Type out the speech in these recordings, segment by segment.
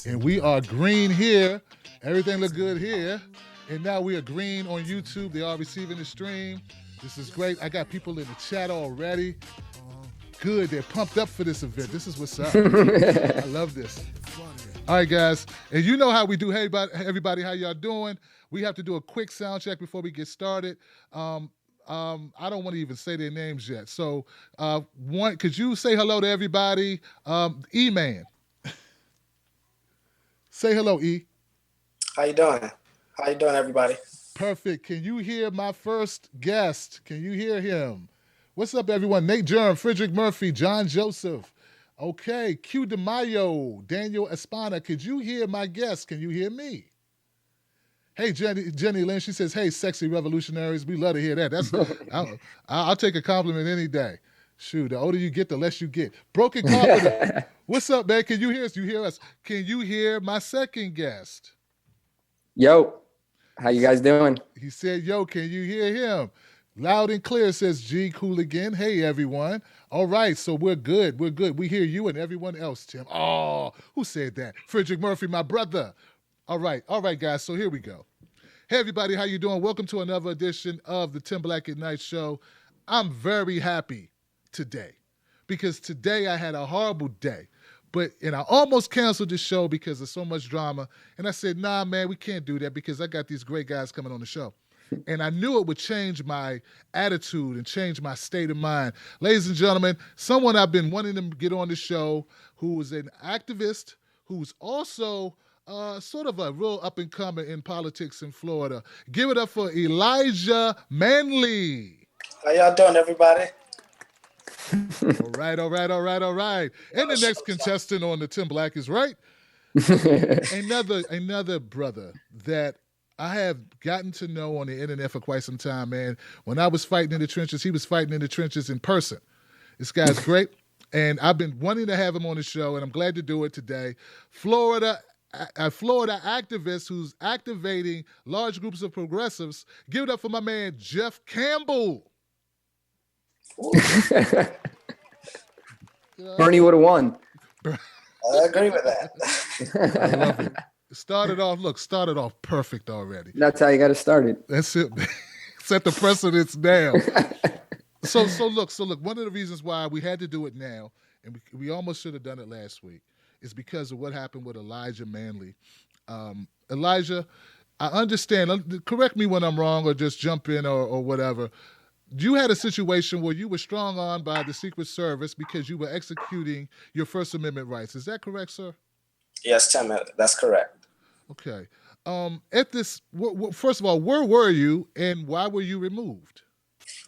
And we are green here. Everything look good here. And now we are green on YouTube. They are receiving the stream. This is great. I got people in the chat already. Good. They're pumped up for this event. This is what's up. I love this. All right, guys. And you know how we do. Hey, everybody, how y'all doing? We have to do a quick sound check before we get started. I don't want to even say their names yet. So, could you say hello to everybody? E-Man. Say hello, E. How you doing? How you doing, everybody? Perfect. Can you hear my first guest? Can you hear him? What's up, everyone? Nate Jerm, Frederick Murphy, John Joseph. Okay, Q DeMayo, Daniel Espana. Could you hear my guest? Can you hear me? Hey, Jenny Lynn, she says, hey, sexy revolutionaries. We love to hear that. That's I'll take a compliment any day. Shoot, the older you get, the less you get. Broken Confident. What's up, man? Can you hear us? You hear us? Can you hear my second guest? Yo, how you guys doing? He said, yo, can you hear him? Loud and clear, says G Cooligan. Hey, everyone. All right, so we're good. We're good. We hear you and everyone else, Tim. Oh, who said that? Frederick Murphy, my brother. All right, guys, so here we go. Hey, everybody, how you doing? Welcome to another edition of the Tim Black at Night Show. I'm very happy today because today I had a horrible day. And I almost canceled the show because of so much drama. And I said, nah, man, we can't do that because I got these great guys coming on the show. And I knew it would change my attitude and change my state of mind. Ladies and gentlemen, someone I've been wanting to get on the show who is an activist, who's also sort of a real up-and-comer in politics in Florida. Give it up for Elijah Manley. How y'all doing, everybody? All right. And the next contestant on the Tim Black is Right. Another brother that I have gotten to know on the internet for quite some time, man. When I was fighting in the trenches, he was fighting in the trenches in person. This guy's great, and I've been wanting to have him on the show, and I'm glad to do it today. Florida activist who's activating large groups of progressives. Give it up for my man, Geoff Campbell. Bernie would have won. I agree with that. I love it. Started off perfect already. That's how you got to start it. That's it. Set the precedence now. So look, one of the reasons why we had to do it now, and we almost should have done it last week, is because of what happened with Elijah Manley. Elijah, I understand. Correct me when I'm wrong or just jump in or whatever. You had a situation where you were strong on by the Secret Service because you were executing your First Amendment rights. Is that correct, sir? Yes, Tim, that's correct. Okay. First of all, where were you and why were you removed?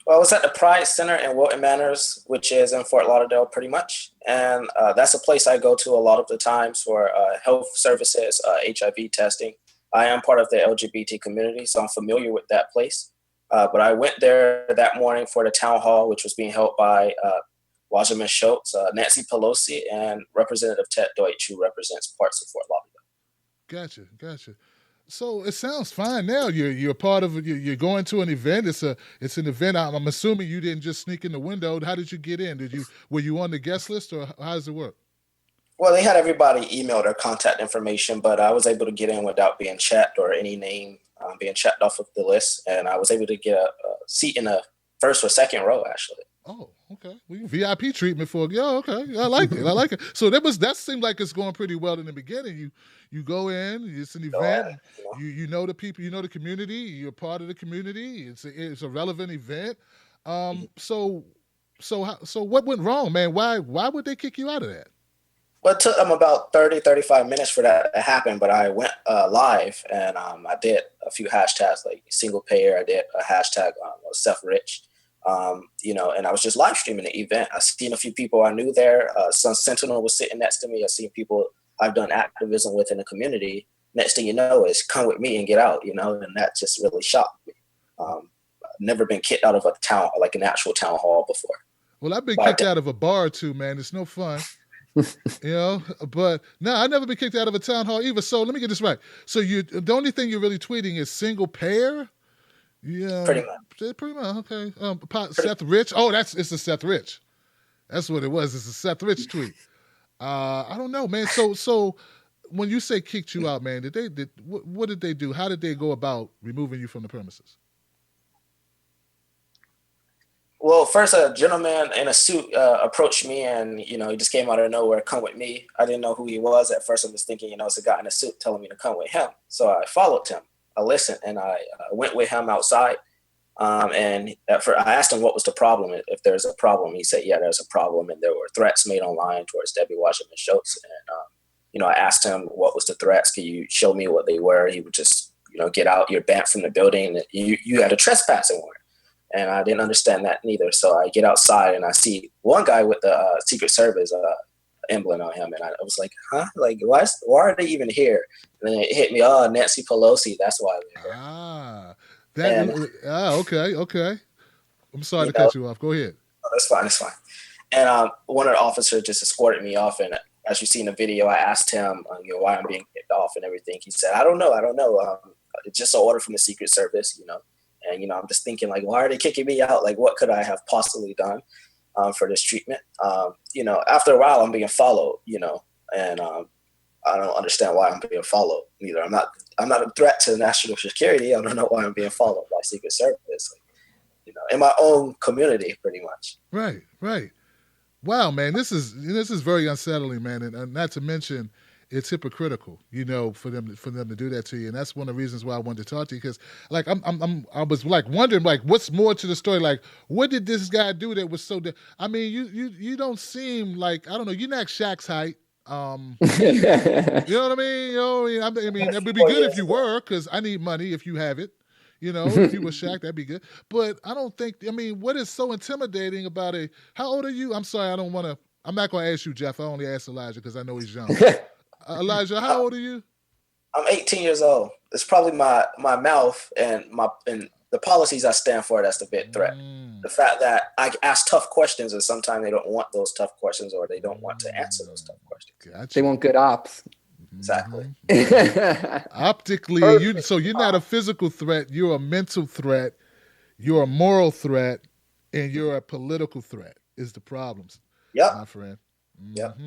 Well, I was at the Pride Center in Wilton Manors, which is in Fort Lauderdale pretty much. And that's a place I go to a lot of the times for health services, HIV testing. I am part of the LGBT community, so I'm familiar with that place. But I went there that morning for the town hall, which was being held by Wasserman Schultz, Nancy Pelosi, and Representative Ted Deutsch, who represents parts of Fort Lauderdale. Gotcha. So it sounds fine now. You're part of. You're going to an event. It's an event. I'm assuming you didn't just sneak in the window. How did you get in? Were you on the guest list, or how does it work? Well, they had everybody email their contact information, but I was able to get in without being checked or any name being checked off of the list, and I was able to get a seat in the first or second row, actually. Oh, okay. VIP treatment for okay. I like it. So that seemed like it's going pretty well in the beginning. You go in, it's an event. You know the people, you know the community. You're part of the community. It's a relevant event. So what went wrong, man? Why would they kick you out of that? Well, it took them about 30, 35 minutes for that to happen, but I went live and I did a few hashtags like single payer. I did a hashtag self-rich, and I was just live streaming the event. I seen a few people I knew there. Sun Sentinel was sitting next to me. I seen people I've done activism with in the community. Next thing you know is come with me and get out, and that just really shocked me. I've never been kicked out of a town, like an actual town hall before. Well, I've been kicked out of a bar too, man. It's no fun. But no, I've never been kicked out of a town hall either. So let me get this right. So the only thing you're really tweeting is single payer? Yeah. Pretty much. Okay. Seth Rich. Oh, it's a Seth Rich. That's what it was. It's a Seth Rich tweet. I don't know, man. So when you say kicked you out, man, what did they do? How did they go about removing you from the premises? Well, first, a gentleman in a suit approached me, and he just came out of nowhere, come with me. I didn't know who he was at first. I was thinking, it's a guy in a suit telling me to come with him. So I followed him. I listened, and I went with him outside. And I asked him what was the problem, if there's a problem. He said, yeah, there's a problem, and there were threats made online towards Debbie Wasserman Schultz. And I asked him what was the threats. Can you show me what they were? He would just, get out. You're banned from the building. You had a trespassing warrant. And I didn't understand that neither. So I get outside and I see one guy with the Secret Service emblem on him. And I was like, huh? Like, why are they even here? And then it hit me, Nancy Pelosi. That's why they're here. Okay. I'm sorry to cut you off. Go ahead. Oh, that's fine. And one of the officers just escorted me off. And as you see in the video, I asked him, why I'm being kicked off and everything. He said, I don't know. It's just an order from the Secret Service, And, I'm just thinking, like, why are they kicking me out? Like, what could I have possibly done for this treatment? After a while, I'm being followed, and I don't understand why I'm being followed either. I'm not a threat to national security. I don't know why I'm being followed by Secret Service, in my own community, pretty much. Right. Wow, man, this is very unsettling, man, and not to mention, it's hypocritical, for them to do that to you, and that's one of the reasons why I wanted to talk to you, because like I was like wondering, like, what's more to the story? Like, what did this guy do that was so? I mean, you don't seem like, I don't know, you're not Shaq's height. You know what I mean? I mean, it would be good if you were, because I need money if you have it. If you were Shaq, that'd be good. But I don't think. I mean, what is so intimidating about it? How old are you? I'm sorry, I'm not going to ask you, Geoff. I only asked Elijah because I know he's young. Elijah, how old are you? I'm 18 years old. It's probably my mouth and the policies I stand for that's the big threat. The fact that I ask tough questions and sometimes they don't want those tough questions or they don't want to answer those tough questions. Gotcha. They want good ops. Exactly. Optically, you're not a physical threat. You're a mental threat. You're a moral threat, and you're a political threat. Is the problems? Yep. My friend. Yep.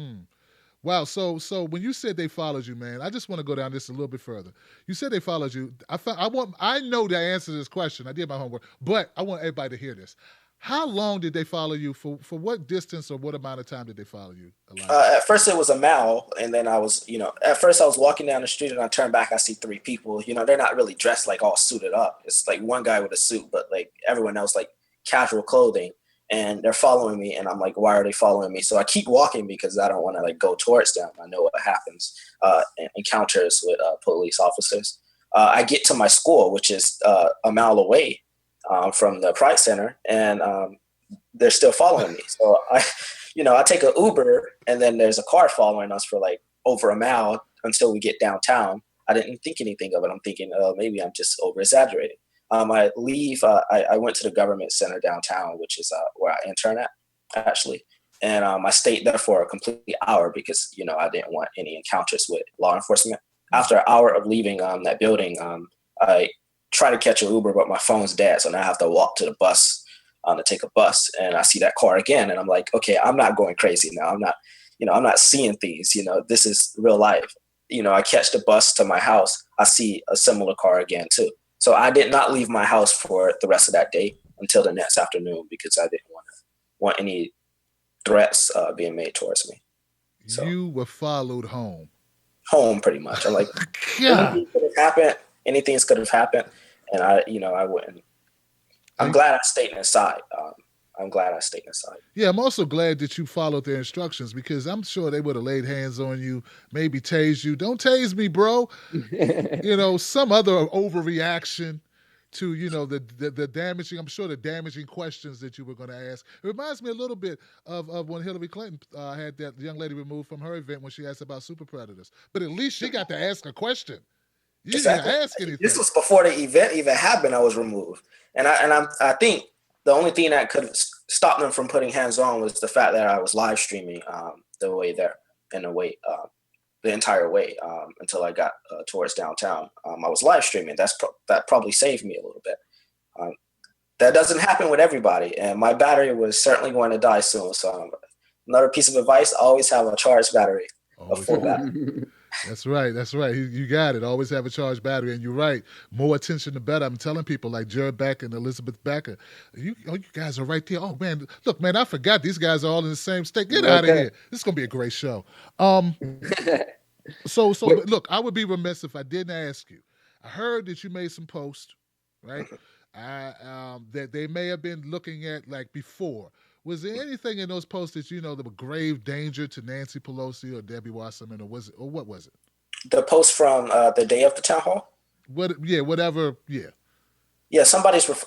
Wow. So when you said they followed you, man, I just want to go down this a little bit further. You said they followed you. I know the answer to this question. I did my homework, but I want everybody to hear this. How long did they follow you? For what distance or what amount of time did they follow you? At first it was a mile, and then I was, at first I was walking down the street and I turned back. I see three people. They're not really dressed like all suited up. It's like one guy with a suit, but like everyone else like casual clothing. And they're following me, and I'm like, why are they following me? So I keep walking because I don't want to like go towards them. I know what happens encounters with police officers. I get to my school, which is a mile away from the Pride Center, and they're still following me. So I take an Uber, and then there's a car following us for like over a mile until we get downtown. I didn't think anything of it. I'm thinking, maybe I'm just over exaggerating. I leave. I went to the government center downtown, which is where I intern at, actually. And I stayed there for a complete hour because, I didn't want any encounters with law enforcement. After an hour of leaving that building, I try to catch an Uber, but my phone's dead. So now I have to walk to the bus to take a bus. And I see that car again. And I'm like, okay, I'm not going crazy now. I'm not seeing things. This is real life. I catch the bus to my house. I see a similar car again, too. So I did not leave my house for the rest of that day until the next afternoon because I didn't want any threats being made towards me. So, you were followed home. Home, pretty much. I'm like, anything could have happened. Anything could have happened, and I wouldn't. I'm glad I stayed inside. Yeah, I'm also glad that you followed their instructions because I'm sure they would have laid hands on you, maybe tased you. Don't tase me, bro. Some other overreaction to, the damaging, I'm sure the damaging questions that you were going to ask. It reminds me a little bit of when Hillary Clinton had that young lady removed from her event when she asked about super predators. But at least she got to ask a question. You exactly. didn't ask anything. This was before the event even happened. I was removed. And I think the only thing that could stop them from putting hands on was the fact that I was live streaming the way there and the entire way until I got towards downtown. I was live streaming. That probably saved me a little bit. That doesn't happen with everybody, and my battery was certainly going to die soon. So another piece of advice: always have a charged battery, a full battery. That's right. That's right. You got it. Always have a charged battery. And you're right. More attention the better. I'm telling people like Jared Beck and Elizabeth Becker, you guys are right there. Oh, man. Look, man, I forgot these guys are all in the same state. Get out of here. This is going to be a great show. So look, I would be remiss if I didn't ask you. I heard that you made some posts, right? That they may have been looking at like before. Was there anything in those posts that that were grave danger to Nancy Pelosi or Debbie Wasserman, or what was it? The post from the day of the town hall? Whatever. Yeah,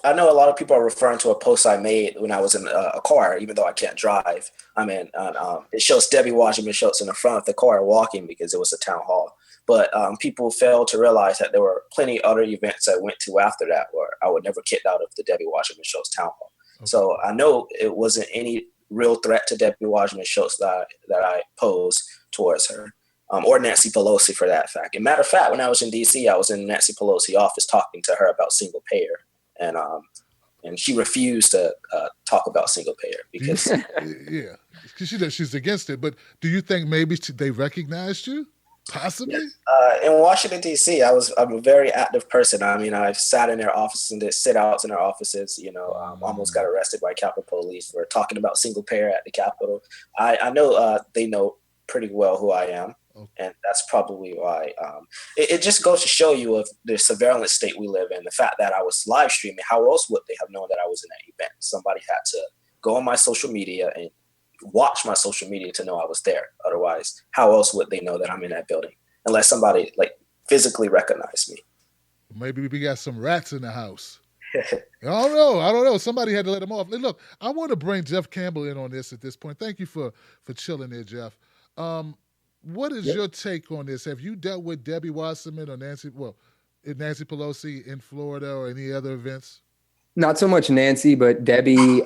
I know a lot of people are referring to a post I made when I was in a car, even though I can't drive. It shows Debbie Wasserman Schultz in the front of the car walking because it was a town hall. But people failed to realize that there were plenty other events I went to after that where I would never kicked out of the Debbie Wasserman Schultz town hall. Okay. So I know it wasn't any real threat to Debbie Wasserman Schultz that I posed towards her. Or Nancy Pelosi for that fact. And matter of fact, when I was in D.C., I was in Nancy Pelosi's office talking to her about single payer, and she refused to talk about single payer because because she's against it. But do you think maybe they recognized you, possibly? In Washington D.C., I'm a very active person. I mean, I've sat in their offices and did sit-outs in their offices. Almost got arrested by Capitol Police for talking about single payer at the Capitol. I know they know pretty well who I am. Okay. And that's probably why it just goes to show you of the surveillance state we live in. The fact that I was live streaming, how else would they have known that I was in that event? Somebody had to go on my social media and watch my social media to know I was there. Otherwise, how else would they know that I'm in that building? Unless somebody physically recognized me. Maybe we got some rats in the house. I don't know. Somebody had to let them off. Look, I want to bring Geoff Campbell in on this at this point. Thank you for chilling there, Geoff. What is your take on this? Have you dealt with Debbie Wasserman or Nancy Pelosi in Florida or any other events? Not so much Nancy, but Debbie.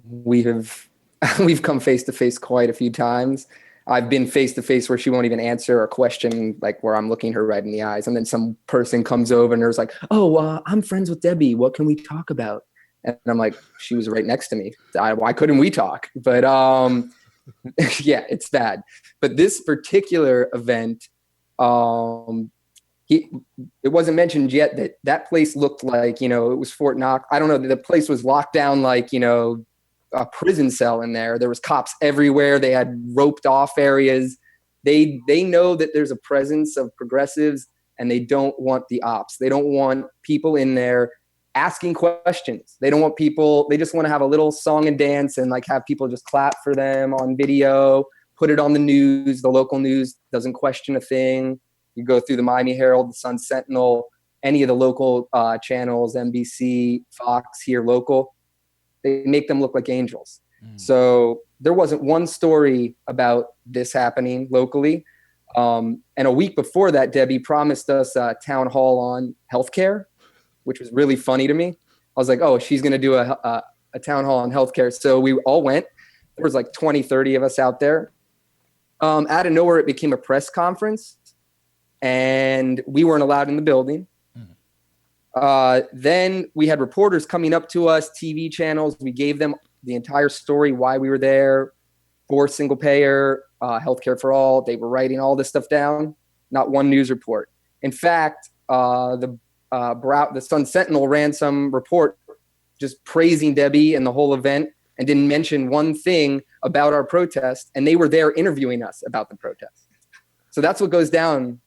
We've come face to face quite a few times. I've been face to face where she won't even answer a question, like where I'm looking her right in the eyes, and then some person comes over and there's like, "Oh, I'm friends with Debbie. What can we talk about?" And I'm like, "She was right next to me. Why couldn't we talk?" But yeah, it's bad. But this particular event, it wasn't mentioned yet that place looked like, it was Fort Knox. I don't know. The place was locked down like, a prison cell in there. There was cops everywhere. They had roped off areas. They know that there's a presence of progressives and they don't want the ops. They don't want people in there asking questions. They don't want people, they just want to have a little song and dance and have people just clap for them on video, put it on the news. The local news doesn't question a thing. You go through the Miami Herald, the Sun Sentinel, any of the local channels, NBC, Fox here local, they make them look like angels. So there wasn't one story about this happening locally. And a week before that, Debbie promised us a town hall on healthcare, which was really funny to me. I was like, oh, she's going to do a town hall on healthcare. So we all went. There was 20, 30 of us out there. Out of nowhere, it became a press conference and we weren't allowed in the building. Then we had reporters coming up to us, TV channels. We gave them the entire story, why we were there, for single payer, healthcare for all. They were writing all this stuff down. Not one news report. In fact, the Sun Sentinel ran some report just praising Debbie and the whole event and didn't mention one thing about our protest. And they were there interviewing us about the protest. So that's what goes down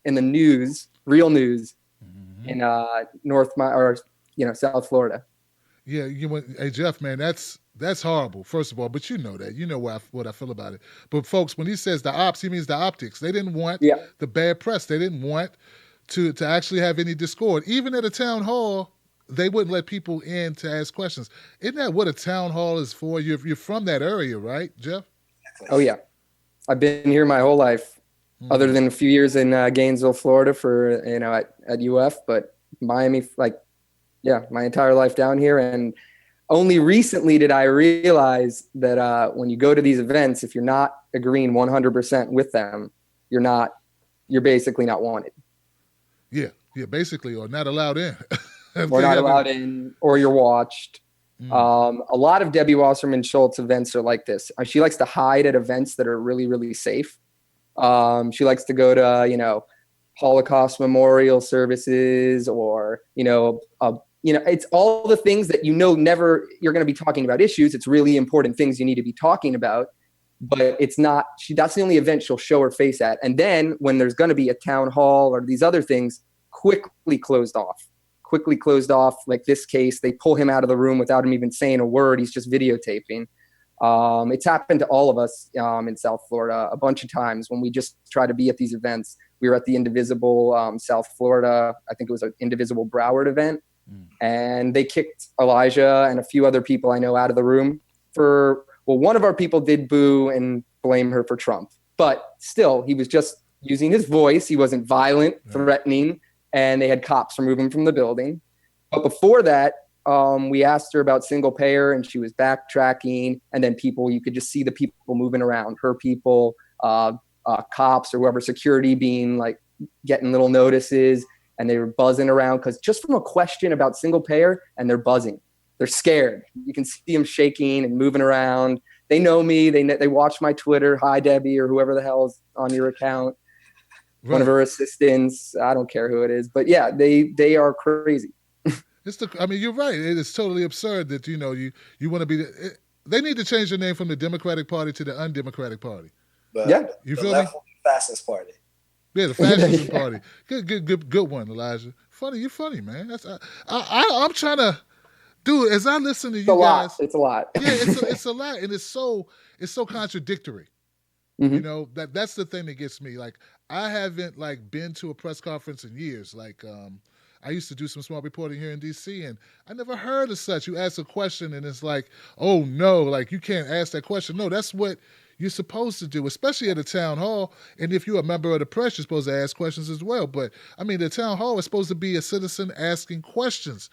in the news, real news, in South Florida. Yeah, hey Geoff, man, that's horrible. First of all, but you know that, what I feel about it. But folks, when he says the ops, he means the optics. They didn't want the bad press. They didn't want to actually have any discord. Even at a town hall, they wouldn't let people in to ask questions. Isn't that what a town hall is for? You're from that area, right, Geoff? Oh yeah, I've been here my whole life, other than a few years in Gainesville, Florida, for at UF, but Miami, my entire life down here. And only recently did I realize that when you go to these events, if you're not agreeing 100% with them, you're basically not wanted. Yeah, basically, or not allowed in. Or not allowed in, or you're watched. A lot of Debbie Wasserman Schultz events are like this. She likes to hide at events that are really, really safe. She likes to go to, Holocaust memorial services, or, it's all the things that, never you're going to be talking about issues. It's really important things you need to be talking about, but it's not, that's the only event she'll show her face at. And then when there's going to be a town hall or these other things, quickly closed off. Like this case, they pull him out of the room without him even saying a word. He's just videotaping. It's happened to all of us in South Florida a bunch of times when we just try to be at these events. We were at the Indivisible South Florida, I think it was an Indivisible Broward event, and they kicked Elijah and a few other people I know out of the room one of our people did boo and blame her for Trump, but still, he was just using his voice. He wasn't violent, threatening, and they had cops remove him from the building. But before that, we asked her about single payer, and she was backtracking. And then you could just see the people moving around, her people, cops or whoever, security being like getting little notices, and they were buzzing around because just from a question about single payer, and they're buzzing. They're scared. You can see them shaking and moving around. They know me. They watch my Twitter. Hi, Debbie, or whoever the hell is on your account. Right. One of her assistants. I don't care who it is. But yeah, they are crazy. You're right. It is totally absurd that, you want to be they need to change the name from the Democratic Party to the Undemocratic Party. But yeah. You feel me? Fascist party. Yeah, the fascist party. Good one, Elijah. You're funny, man. I'm trying to, dude, as I listen to you guys. It's a lot. Yeah, it's a lot. And it's so contradictory. Mm-hmm. That's the thing that gets me. Like, I haven't been to a press conference in years. I used to do some small reporting here in D.C., and I never heard of such. You ask a question, and it's like, oh, no, you can't ask that question. No, that's what you're supposed to do, especially at a town hall. And if you're a member of the press, you're supposed to ask questions as well. But, the town hall is supposed to be a citizen asking questions.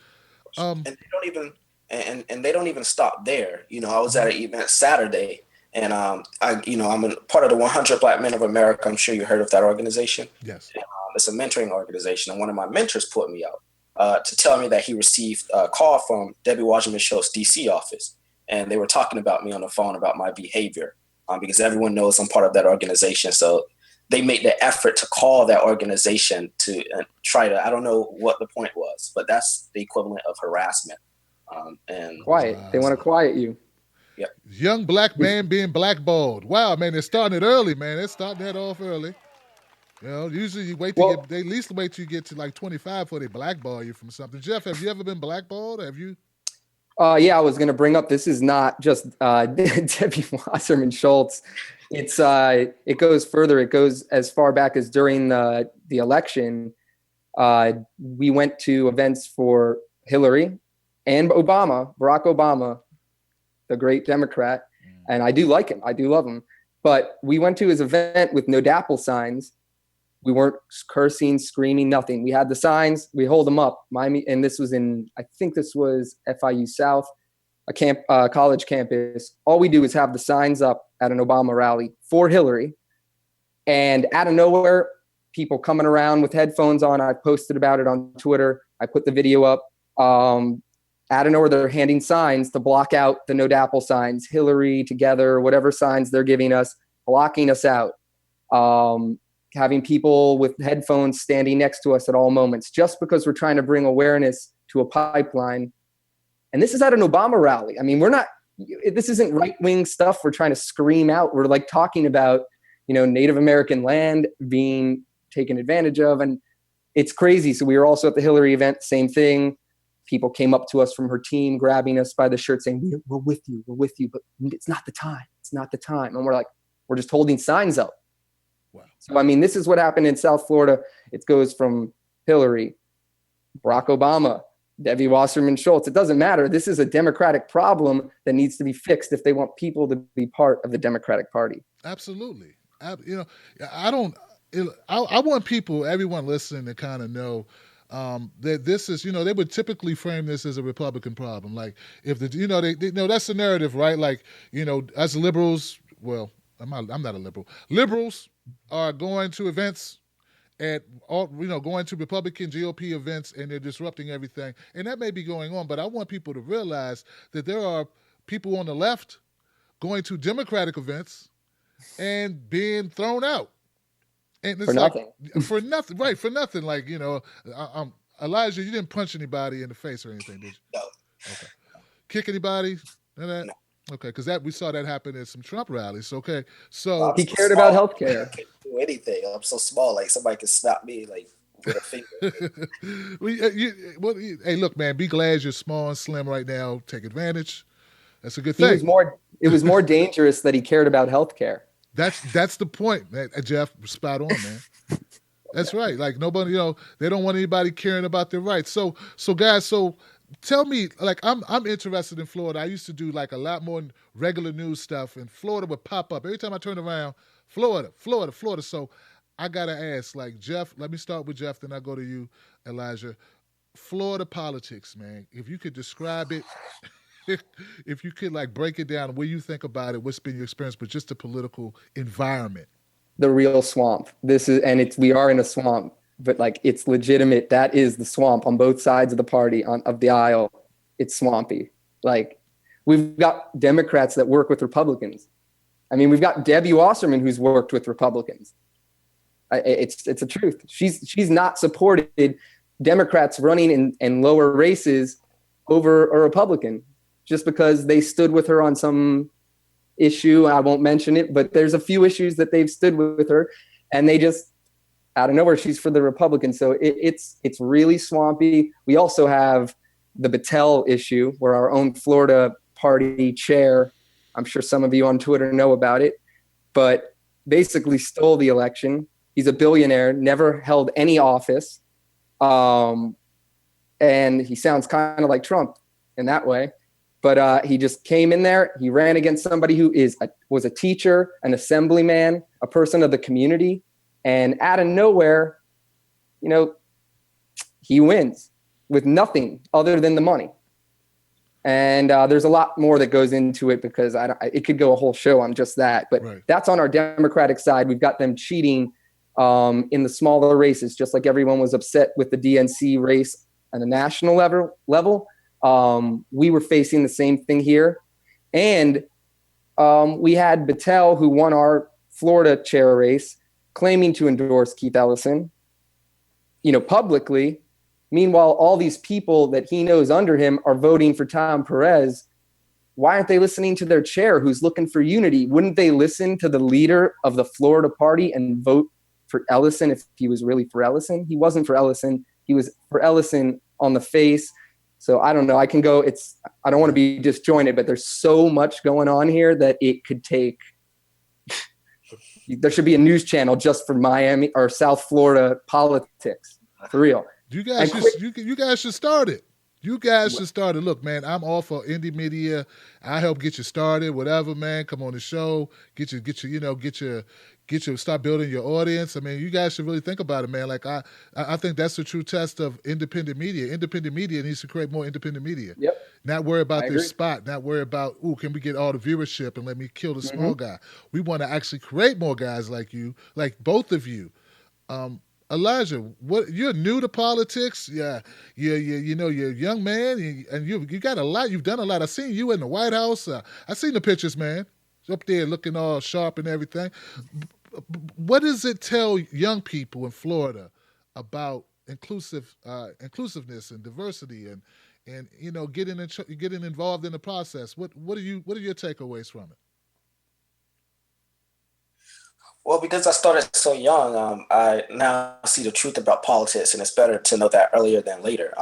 And they don't even stop there. I was at an event Saturday, and I'm a part of the 100 Black Men of America. I'm sure you heard of that organization. Yes. And, it's a mentoring organization, and one of my mentors put me out to tell me that he received a call from Debbie Wasserman Schultz DC office, and they were talking about me on the phone about my behavior, because everyone knows I'm part of that organization. So they made the effort to call that organization to try to, I don't know what the point was, but that's the equivalent of harassment. Quiet. They want to quiet you. Yeah. Young black man being blackballed. Wow, man, they're starting it early, man. They're starting that off early. Usually you they at least wait till you get to 25 before they blackball you from something. Geoff, have you ever been blackballed? Have you? Yeah, I was going to bring up, this is not just Debbie Wasserman Schultz. It goes further. It goes as far back as during the election. We went to events for Hillary and Obama, Barack Obama, the great Democrat. And I do like him. I do love him. But we went to his event with no DAPL signs. We weren't cursing, screaming, nothing. We had the signs. We hold them up. Miami, and this was I think this was FIU South, a college campus. All we do is have the signs up at an Obama rally for Hillary. And out of nowhere, people coming around with headphones on. I posted about it on Twitter. I put the video up. Out of nowhere, they're handing signs to block out the no DAPL signs, Hillary, together, whatever signs they're giving us, blocking us out. Having people with headphones standing next to us at all moments, just because we're trying to bring awareness to a pipeline. And this is at an Obama rally. This isn't right-wing stuff we're trying to scream out. We're talking about, Native American land being taken advantage of. And it's crazy. So we were also at the Hillary event, same thing. People came up to us from her team, grabbing us by the shirt saying, we're with you, but it's not the time. It's not the time. And we're just holding signs up. Wow. So, this is what happened in South Florida. It goes from Hillary, Barack Obama, Debbie Wasserman Schultz. It doesn't matter. This is a Democratic problem that needs to be fixed if they want people to be part of the Democratic Party. Absolutely. I want everyone listening to kind of know that this is, they would typically frame this as a Republican problem. If that's the narrative, right? As liberals, well, I'm not a liberal. Liberals are going to events going to Republican GOP events, and they're disrupting everything. And that may be going on, but I want people to realize that there are people on the left going to Democratic events and being thrown out. And it's For like nothing. for nothing, right? For nothing. Like, you know, Elijah, you didn't punch anybody in the face or anything, did you? No. Okay. Kick anybody? None of that? No. Okay, because that we saw that happen at some Trump rallies. Okay, Well, so I'm He so cared about small, healthcare. I can't do anything. I'm so small, like somebody can snap me like with a finger. hey, look, man, be glad you're small and slim right now. Take advantage. That's a good He thing. was more. It was more dangerous that he cared about healthcare. That's the point, man. Jeff, spot on, man. That's right. Like nobody, you know, they don't want anybody caring about their rights. So guys, so tell me, like I'm interested in Florida. I used to do like a lot more regular news stuff, and Florida would pop up every time I turned around. Florida. So I gotta ask, like Jeff. Let me start with Jeff, then I go to you, Elijah. Florida politics, man. If you could describe it, if you could like break it down, what you think about it, what's been your experience, but just the political environment. The real swamp. We are in a swamp, but like it's legitimate. That is the swamp on both sides of the party of the aisle. It's swampy. Like we've got Democrats that work with Republicans. I mean, we've got Debbie Wasserman who's worked with Republicans. It's a truth. She's not supported Democrats running in lower races over a Republican just because they stood with her on some issue. I won't mention it, but there's a few issues that they've stood with her, and they just out of nowhere she's for the Republicans. So it's really swampy. We also have the Battelle issue, where our own Florida party chair, I'm sure some of you on Twitter know about it, but basically stole the election. He's a billionaire, never held any office, and he sounds kind of like Trump in that way. But he just came in there. He ran against somebody who was a teacher, an assemblyman, a person of the community. And out of nowhere, you know, he wins with nothing other than the money. And there's a lot more that goes into it because it could go a whole show on just that. But Right. That's on our Democratic side. We've got them cheating in the smaller races, just like everyone was upset with the DNC race on the national level. We were facing the same thing here. And we had Battelle, who won our Florida chair race, claiming to endorse Keith Ellison, you know, publicly. Meanwhile, all these people that he knows under him are voting for Tom Perez. Why aren't they listening to their chair who's looking for unity? Wouldn't they listen to the leader of the Florida party and vote for Ellison if he was really for Ellison? He wasn't for Ellison. He was for Ellison on the face. So I don't know. I don't want to be disjointed, but there's so much going on here that it could take. There should be a news channel just for Miami or South Florida politics, for real. You guys should start it. You guys should start it. Look, man, I'm all for indie media. I help get you started. Whatever, man. Come on the show. Get your start building your audience. I mean, you guys should really think about it, man. Like I think that's the true test of independent media. Independent media needs to create more independent media. Yep. Not worry about this spot. Not worry about, can we get all the viewership and let me kill the small guy. We want to actually create more guys like you, like both of you. Elijah, what you're new to politics? Yeah, you know, you're a young man, and you got a lot. You've done a lot. I seen you in the White House. I seen the pictures, man. Up there looking all sharp and everything. What does it tell young people in Florida about inclusiveness and diversity and you know getting involved in the process? What are your takeaways from it? Well, because I started so young, I now see the truth about politics, and it's better to know that earlier than later.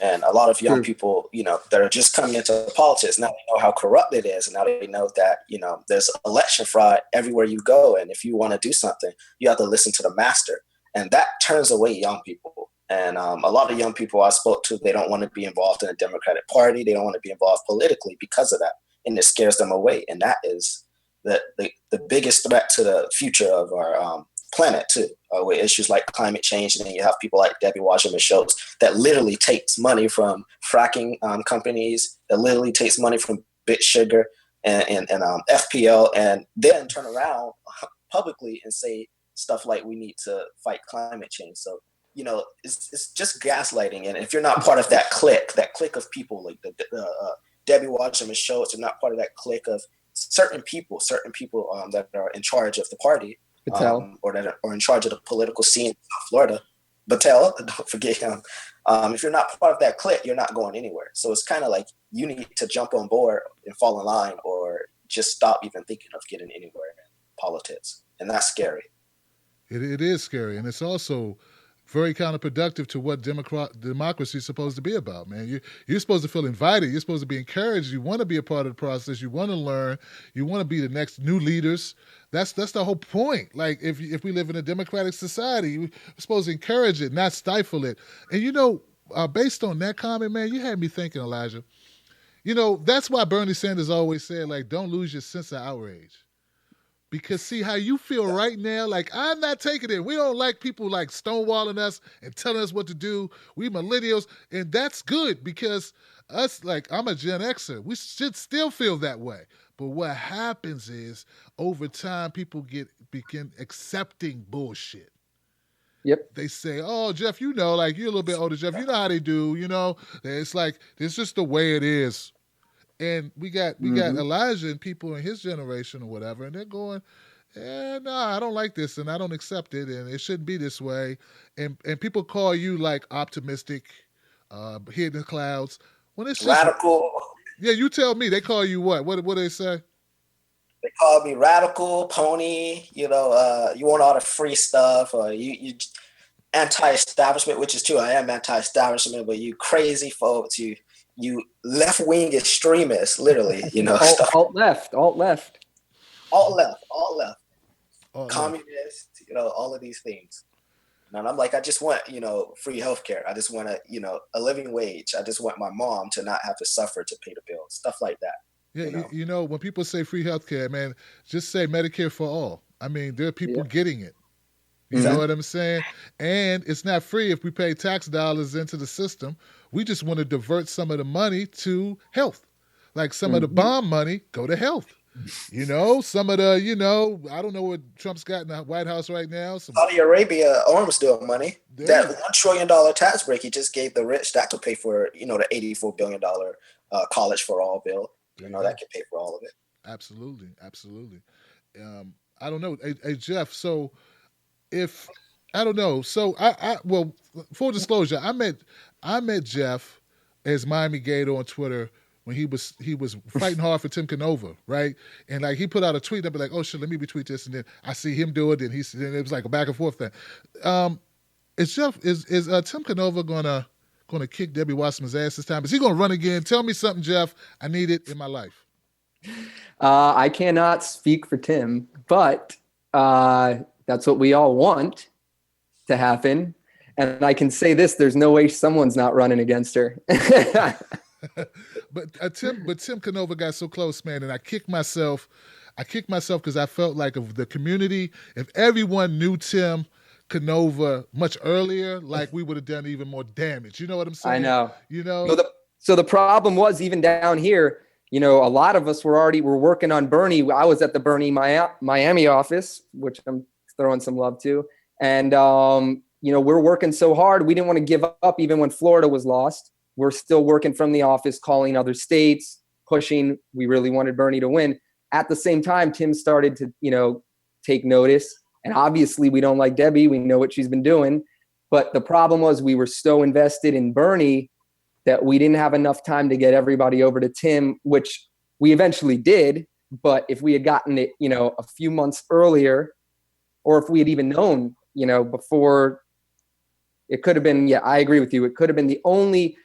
And a lot of young people, you know, that are just coming into politics, now they know how corrupt it is, and now they know that, you know, there's election fraud everywhere you go, and if you want to do something, you have to listen to the master, and that turns away young people. And a lot of young people I spoke to, they don't want to be involved in the Democratic Party, they don't want to be involved politically because of that, and it scares them away, and that is the biggest threat to the future of our planet too, with issues like climate change. And then you have people like Debbie Wasserman Schultz that literally takes money from fracking companies, that literally takes money from Bit Sugar and FPL, and then turn around publicly and say stuff like we need to fight climate change. So, you know, it's just gaslighting. And if you're not part of that clique of people like the Debbie Wasserman Schultz, you're not part of that clique of certain people that are in charge of the party, Patel. Or that are in charge of the political scene in South Florida. Patel, don't forget him. If you're not part of that clique, you're not going anywhere. So it's kind of like you need to jump on board and fall in line, or just stop even thinking of getting anywhere in politics. And that's scary. It is scary, and it's also very counterproductive to what democracy is supposed to be about, man. You're supposed to feel invited. You're supposed to be encouraged. You want to be a part of the process. You want to learn. You want to be the next new leaders. That's the whole point. Like, if we live in a democratic society, we're supposed to encourage it, not stifle it. And, based on that comment, man, you had me thinking, Elijah. That's why Bernie Sanders always said, like, don't lose your sense of outrage. Because see how you feel right now, like, I'm not taking it. We don't like people like stonewalling us and telling us what to do. We millennials, and that's good because us, like, I'm a Gen Xer. We should still feel that way. But what happens is over time people begin accepting bullshit. Yep. They say, oh, Geoff, like, you're a little bit older, Geoff. You know how they do, It's like, it's just the way it is. And we got Elijah and people in his generation or whatever, and they're going, I don't like this, and I don't accept it, and it shouldn't be this way. And people call you like optimistic, hid in the clouds. When it's just, radical. Yeah, you tell me. They call you what? What do they say? They call me radical, pony. You want all the free stuff, or you anti-establishment, which is true. I am anti-establishment, but you crazy folks, you left-wing extremists, literally, alt left, communists, all of these things. And I'm like, I just want, free healthcare. I just want a living wage. I just want my mom to not have to suffer to pay the bills, stuff like that. Yeah, when people say free healthcare, man, just say Medicare for all. I mean, there are people getting it. You know what I'm saying? And it's not free if we pay tax dollars into the system. We just want to divert some of the money to health. Like some of the bomb money, go to health. Some of the, I don't know what Trump's got in the White House right now. Saudi Arabia arms deal money. That $1 trillion tax break he just gave the rich, that could pay for, the $84 billion college for all bill. That could pay for all of it. Absolutely. I don't know. Hey, Geoff, so I don't know. So well, full disclosure, I met Geoff as Miami Gator on Twitter when he was fighting hard for Tim Canova, right? And like he put out a tweet, I'd be like, oh shit, let me retweet this, and then I see him do it, and it was like a back and forth thing. Is Tim Canova gonna kick Debbie Wasserman's ass this time? Is he gonna run again? Tell me something, Geoff. I need it in my life. I cannot speak for Tim, but that's what we all want to happen. And I can say this, there's no way someone's not running against her. But Tim Canova got so close, man, and I kicked myself because I felt like of the community, if everyone knew Tim Canova much earlier, like we would have done even more damage. You know what I'm saying? I know. So the problem was, even down here, a lot of us were working on Bernie. I was at the Bernie Miami office, which I'm throwing some love to. And, we're working so hard. We didn't want to give up even when Florida was lost. We're still working from the office, calling other states, pushing. We really wanted Bernie to win. At the same time, Tim started to, take notice. And obviously we don't like Debbie. We know what she's been doing. But the problem was we were so invested in Bernie that we didn't have enough time to get everybody over to Tim, which we eventually did. But if we had gotten it, a few months earlier, or if we had even known, before, it could have been, I agree with you. It could have been. The only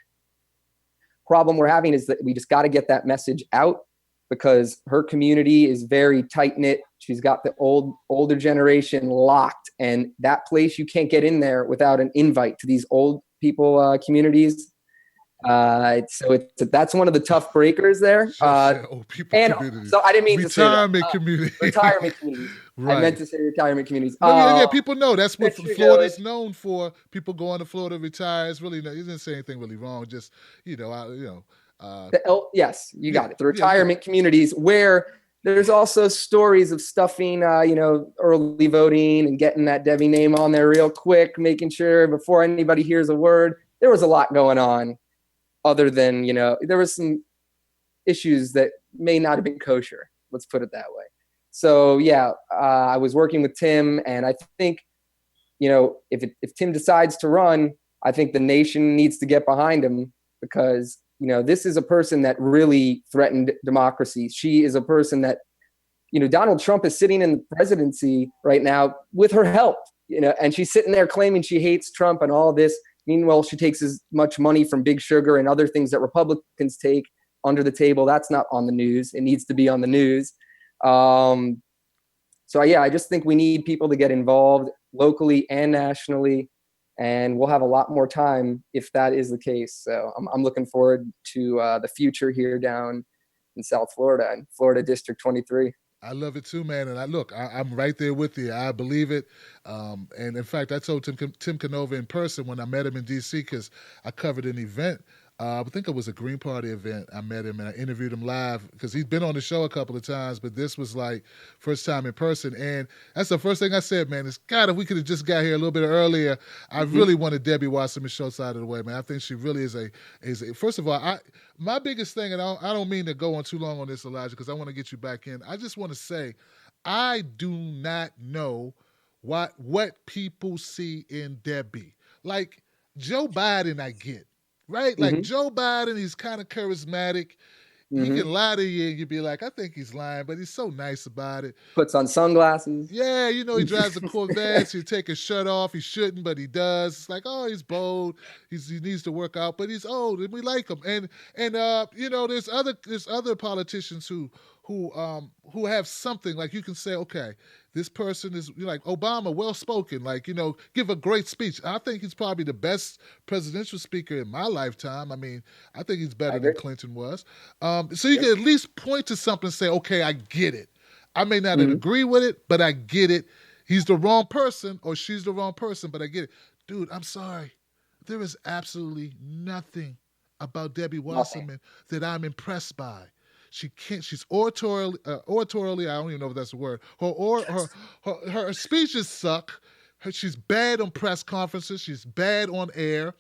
problem we're having is that we just got to get that message out, because her community is very tight knit. She's got the older generation locked, and that place, you can't get in there without an invite to these old people communities. So that's one of the tough breakers there. Old people and community. So I didn't mean retirement to say community. Retirement communities. Right. I meant to say retirement communities. People know that's what Florida's known for. People going to Florida retire. It's really, you didn't say anything really wrong. Just yes, you got it. The retirement communities where there's also stories of stuffing, early voting and getting that Debbie name on there real quick, making sure before anybody hears a word. There was a lot going on. Other than, there was some issues that may not have been kosher. Let's put it that way. So yeah, I was working with Tim, and I think, if Tim decides to run, I think the nation needs to get behind him, because, this is a person that really threatened democracy. She is a person that, Donald Trump is sitting in the presidency right now with her help, and she's sitting there claiming she hates Trump and all this. Meanwhile, she takes as much money from Big Sugar and other things that Republicans take under the table. That's not on the news. It needs to be on the news. So yeah, I just think we need people to get involved locally and nationally, and we'll have a lot more time if that is the case. So I'm looking forward to the future here down in South Florida and Florida District 23. I love it too, man. And I'm right there with you. I believe it. And in fact, I told Tim Canova in person when I met him in D.C., because I covered an event. I think it was a Green Party event. I met him and I interviewed him live, because he's been on the show a couple of times, but this was like first time in person. And that's the first thing I said, man, is God, if we could have just got here a little bit earlier. I really wanted Debbie Wasserman Schultz out of the way, man. I think she really is a first of all, my biggest thing, and I don't mean to go on too long on this, Elijah, because I want to get you back in. I just want to say, I do not know what people see in Debbie. Like Joe Biden, I get. Right? Like Joe Biden, he's kind of charismatic. He can lie to you and you'd be like, I think he's lying, but he's so nice about it. Puts on sunglasses. Yeah, he drives a Corvette, so he'll take his shirt off. He shouldn't, but he does. It's like, oh, he's bold. He needs to work out, but he's old and we like him. And there's other politicians who have something, like you can say, okay, this person is like Obama, well-spoken, like, give a great speech. I think he's probably the best presidential speaker in my lifetime. I mean, I think he's better than Clinton was. So you can at least point to something and say, okay, I get it. I may not agree with it, but I get it. He's the wrong person or she's the wrong person, but I get it. Dude, I'm sorry. There is absolutely nothing about Debbie Wasserman that I'm impressed by. She's oratorially, I don't even know if that's a word. Her speeches suck. She's bad on press conferences. She's bad on air.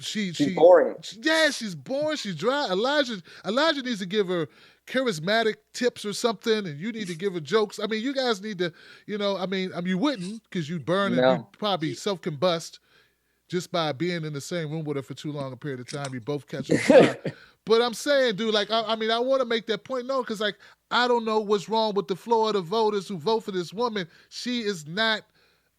She's boring. She's boring. She's dry. Elijah needs to give her charismatic tips or something, and you need to give her jokes. I mean, you guys need to, you wouldn't, because you'd burn and you'd probably self-combust just by being in the same room with her for too long a period of time. You both catch on fire. But I'm saying, dude, like, I want to make that point. No, because, like, I don't know what's wrong with the Florida voters who vote for this woman. She's not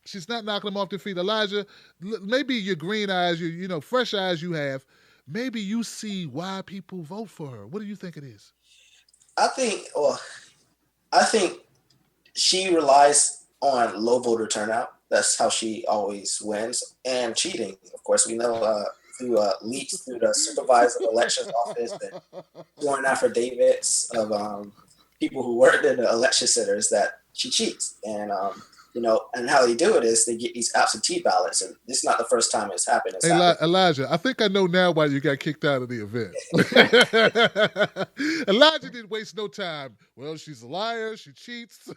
knocking them off their feet. Elijah, maybe your green eyes, your fresh eyes you have, maybe you see why people vote for her. What do you think it is? I think she relies on low voter turnout. That's how she always wins. And cheating, of course, we know through leaks through the supervisor of elections office and sworn affidavits of people who worked in the election centers that she cheats. And and how they do it is they get these absentee ballots, and this is not the first time it's happened. Elijah, I think I know now why you got kicked out of the event. Elijah didn't waste no time. Well, she's a liar. She cheats.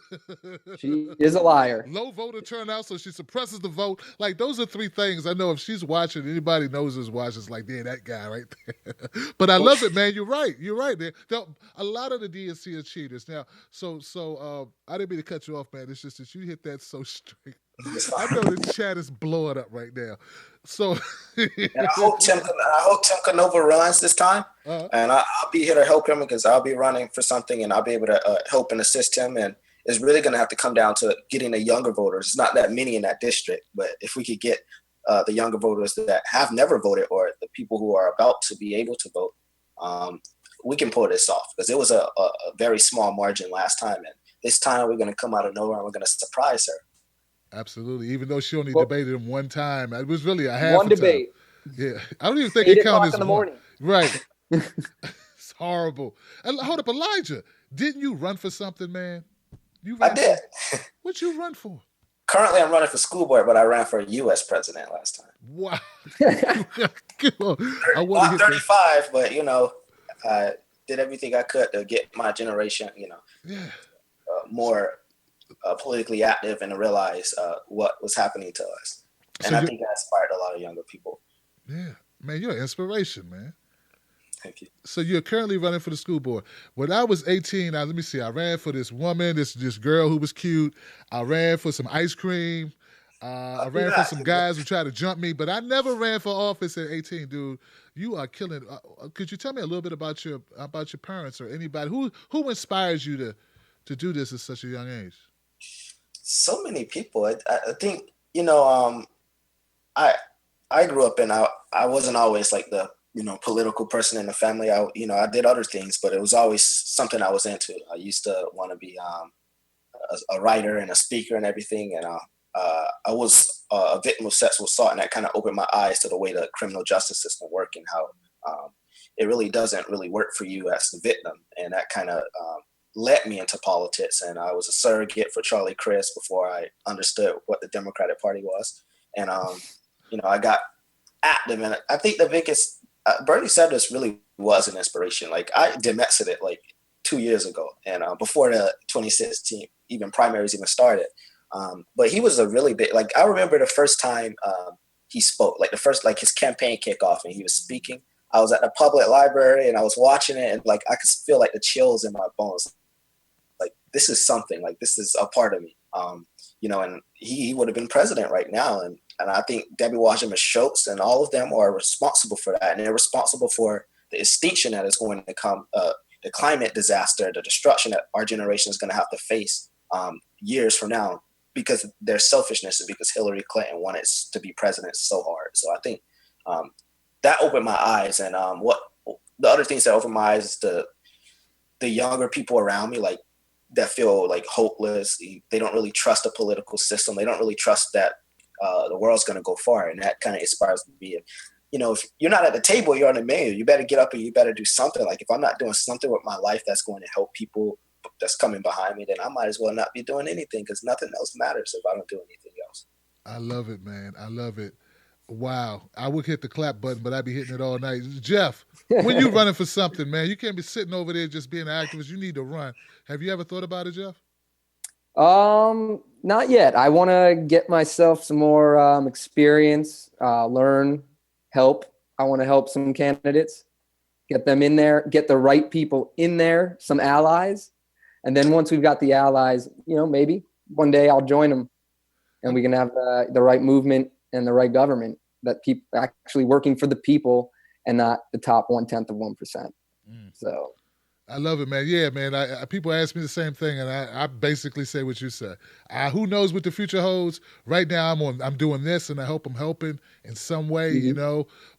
She is a liar. Low voter turnout, so she suppresses the vote. Like, those are three things I know. If she's watching, anybody knows is watching, it's like, yeah, that guy right there. But I love it, man. You're right. There. A lot of the DNC are cheaters. Now, so I didn't mean to cut you off, man. It's just that you hit that so straight. I know the chat is blowing up right now. So, and I hope Tim Canova runs this time, and I'll be here to help him, because I'll be running for something, and I'll be able to help and assist him. And it's really going to have to come down to getting the younger voters. It's not that many in that district, but if we could get the younger voters that have never voted, or the people who are about to be able to vote, we can pull this off, because it was a very small margin last time, and this time we're going to come out of nowhere and we're going to surprise her. Absolutely. Even though she only debated him one time, it was really a half one debate. Yeah, I don't even think it counted as in the one. morning. Right. It's horrible. Hold up, Elijah. Didn't you run for something, man? I did. What'd you run for? Currently, I'm running for school board, but I ran for U.S. president last time. Wow. Not 35, but I did everything I could to get my generation, more politically active and to realize what was happening to us. And I think that inspired a lot of younger people. Yeah, man, you're an inspiration, man. Thank you. So you're currently running for the school board. When I was 18, let me see, I ran for this woman, this girl who was cute. I ran for some ice cream. I ran for some guys who tried to jump me, but I never ran for office at 18, dude. You are killing. Could you tell me a little bit about your parents or anybody who inspires you to do this at such a young age? So many people. I think, I grew up and I wasn't always like the, political person in the family. I did other things, but it was always something I was into. I used to want to be a writer and a speaker and everything. And I was a victim of sexual assault, and that kind of opened my eyes to the way the criminal justice system works and how it really doesn't really work for you as the victim. And that kind of led me into politics. And I was a surrogate for Charlie Crist before I understood what the Democratic Party was. And, I got active. And I think the biggest, Bernie Sanders really was an inspiration. Like, I domested it like 2 years ago, and before the 2016 even primaries even started. But he was a really big, like, I remember the first time he spoke, like his campaign kickoff, and he was speaking. I was at the public library and I was watching it, and like I could feel like the chills in my bones. Like, this is something, like this is a part of me. And he would have been president right now. And I think Debbie Wasserman Schultz and all of them are responsible for that. And they're responsible for the extinction that is going to come, the climate disaster, the destruction that our generation is going to have to face years from now, because of their selfishness and because Hillary Clinton wanted to be president so hard. So I think that opened my eyes. And what the other things that opened my eyes is the younger people around me, like, that feel like hopeless. They don't really trust the political system. They don't really trust that the world's going to go far. And that kind of inspires me. If you're not at the table, you're on the menu. You better get up and you better do something. Like, if I'm not doing something with my life that's going to help people that's coming behind me, then I might as well not be doing anything, because nothing else matters if I don't do anything else. I love it, man. I love it. Wow. I would hit the clap button, but I'd be hitting it all night. Geoff, when you running for something, man, you can't be sitting over there just being an activist. You need to run. Have you ever thought about it, Geoff? Not yet. I want to get myself some more experience, learn, help. I want to help some candidates, get them in there, get the right people in there, some allies. And then once we've got the allies, maybe one day I'll join them and we can have the right movement and the right government that people actually working for the people and not the top 1/10 of 1%. So I love it, man. Yeah, man. People ask me the same thing, and I basically say what you said. Who knows what the future holds? Right now, I'm doing this, and I hope I'm helping in some way,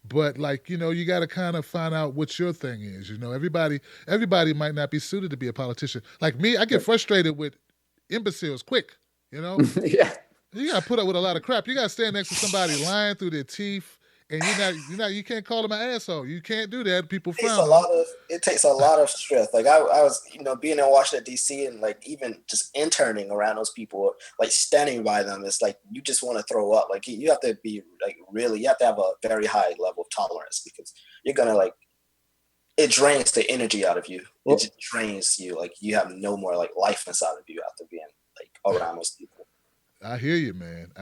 But you got to kind of find out what your thing is. Everybody might not be suited to be a politician. Like me, I get frustrated with imbeciles quick. Yeah. You got to put up with a lot of crap. You got to stand next to somebody lying through their teeth. And you can't call them an asshole. You can't do that. People frown. It takes a lot of strength. Like I was, being in Washington D.C. and like even just interning around those people, like standing by them, it's like you just want to throw up. Like you have to be like really, you have to have a very high level of tolerance, because you're gonna it drains the energy out of you. It just drains you. Like you have no more like life inside of you after being like around those people. I hear you, man.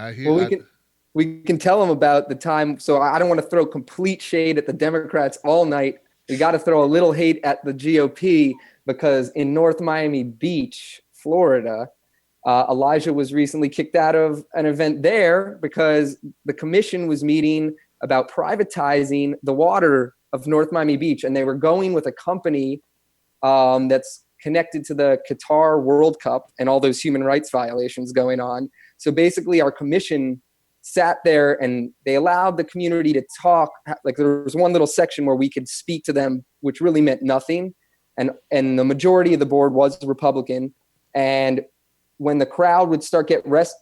We can tell them about the time. So I don't want to throw complete shade at the Democrats all night. We got to throw a little hate at the GOP, because in North Miami Beach, Florida, Elijah was recently kicked out of an event there because the commission was meeting about privatizing the water of North Miami Beach. And they were going with a company that's connected to the Qatar World Cup and all those human rights violations going on. So basically our commission sat there and they allowed the community to talk. Like there was one little section where we could speak to them, which really meant nothing. And the majority of the board was Republican. And when the crowd would start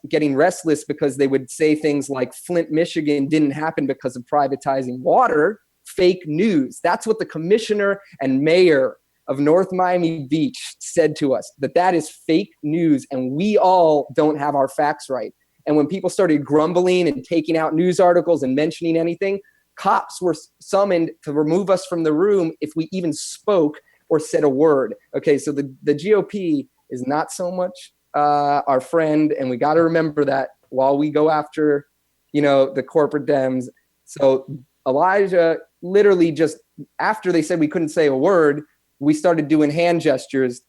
getting restless because they would say things like Flint, Michigan didn't happen because of privatizing water, fake news. That's what the commissioner and mayor of North Miami Beach said to us, that is fake news and we all don't have our facts right. And when people started grumbling and taking out news articles and mentioning anything, cops were summoned to remove us from the room if we even spoke or said a word. Okay, so the GOP is not so much our friend, and we got to remember that while we go after, the corporate Dems. So Elijah, literally just after they said we couldn't say a word, we started doing hand gestures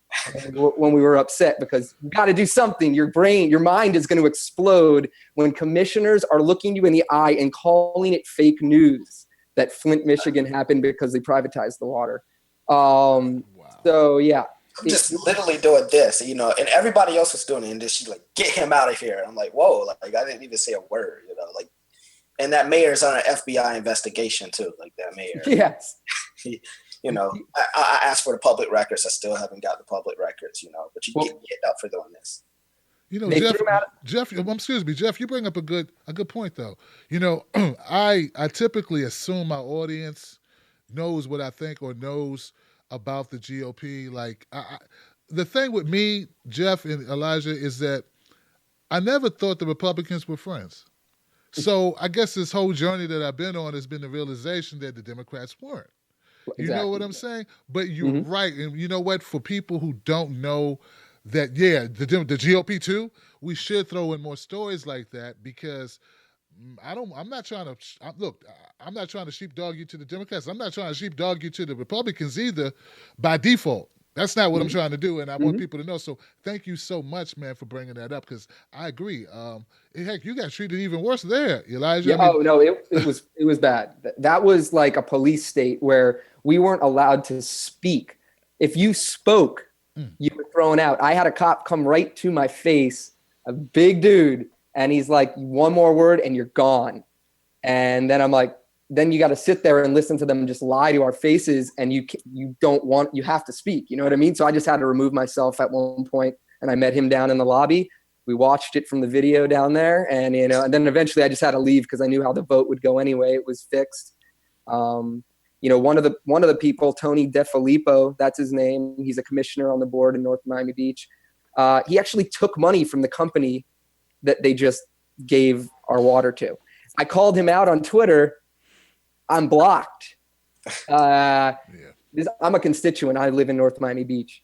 when we were upset, because you got to do something. Your mind is going to explode when commissioners are looking you in the eye and calling it fake news that Flint, Michigan happened because they privatized the water. Wow. So yeah. I'm just literally doing this, and everybody else was doing it, and then she's like, "Get him out of here!" And I'm like, "Whoa!" Like I didn't even say a word, like. And that mayor's on an FBI investigation too, like that mayor. Yes. I asked for the public records. I still haven't got the public records, but you get up for doing this. Geoff, excuse me, Geoff, you bring up a good point though. I typically assume my audience knows what I think or knows about the GOP. Like the thing with me, Geoff and Elijah, is that I never thought the Republicans were friends. So I guess this whole journey that I've been on has been the realization that the Democrats weren't. You know what I'm saying? But you're right. And you know what? For people who don't know that, the GOP too, we should throw in more stories like that, because I'm not trying to sheepdog you to the Democrats. I'm not trying to sheepdog you to the Republicans either by default. That's not what I'm trying to do, and I want people to know. So thank you so much, man, for bringing that up, because I agree. Heck, you got treated even worse there, Elijah. Yeah, no, it was bad. That was like a police state where we weren't allowed to speak. If you spoke, you were thrown out. I had a cop come right to my face, a big dude, and he's like, "One more word and you're gone." And then I'm like, then you got to sit there and listen to them just lie to our faces, and you have to speak. You know what I mean? So I just had to remove myself at one point, and I met him down in the lobby. We watched it from the video down there, and and then eventually I just had to leave because I knew how the vote would go anyway. It was fixed. One of the people, Tony DeFilippo, that's his name. He's a commissioner on the board in North Miami Beach. He actually took money from the company that they just gave our water to. I called him out on Twitter. I'm blocked. I'm a constituent. I live in North Miami Beach.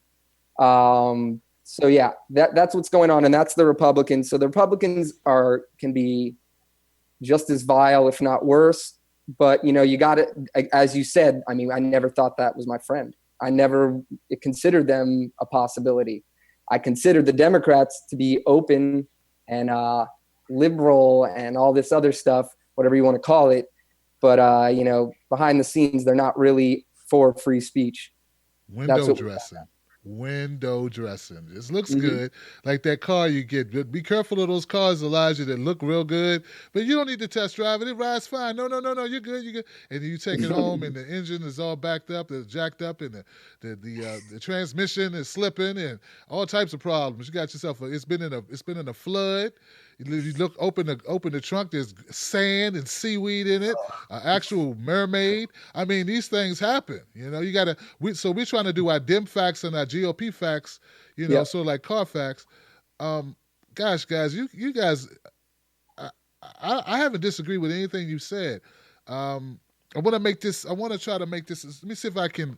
So yeah, that's what's going on, and that's the Republicans. So the Republicans can be just as vile, if not worse. But you got it. As you said, I mean, I never thought that was my friend. I never considered them a possibility. I considered the Democrats to be open and liberal and all this other stuff, whatever you want to call it. But, behind the scenes, they're not really for free speech. Window dressing. This looks good. Like that car you get. Be careful of those cars, Elijah, that look real good. But you don't need to test drive it. It rides fine. No. You're good. And then you take it home, and the engine is all backed up, it's jacked up, and the transmission is slipping, and all types of problems. You got yourself. It's been in a flood. You look, open the trunk. There's sand and seaweed in it. Actual mermaid. I mean, these things happen. You gotta. So we're trying to do our dim facts and our GOP facts. So like car facts. Gosh, guys, you guys. I haven't disagreed with anything you said. I want to try to make this. Let me see if I can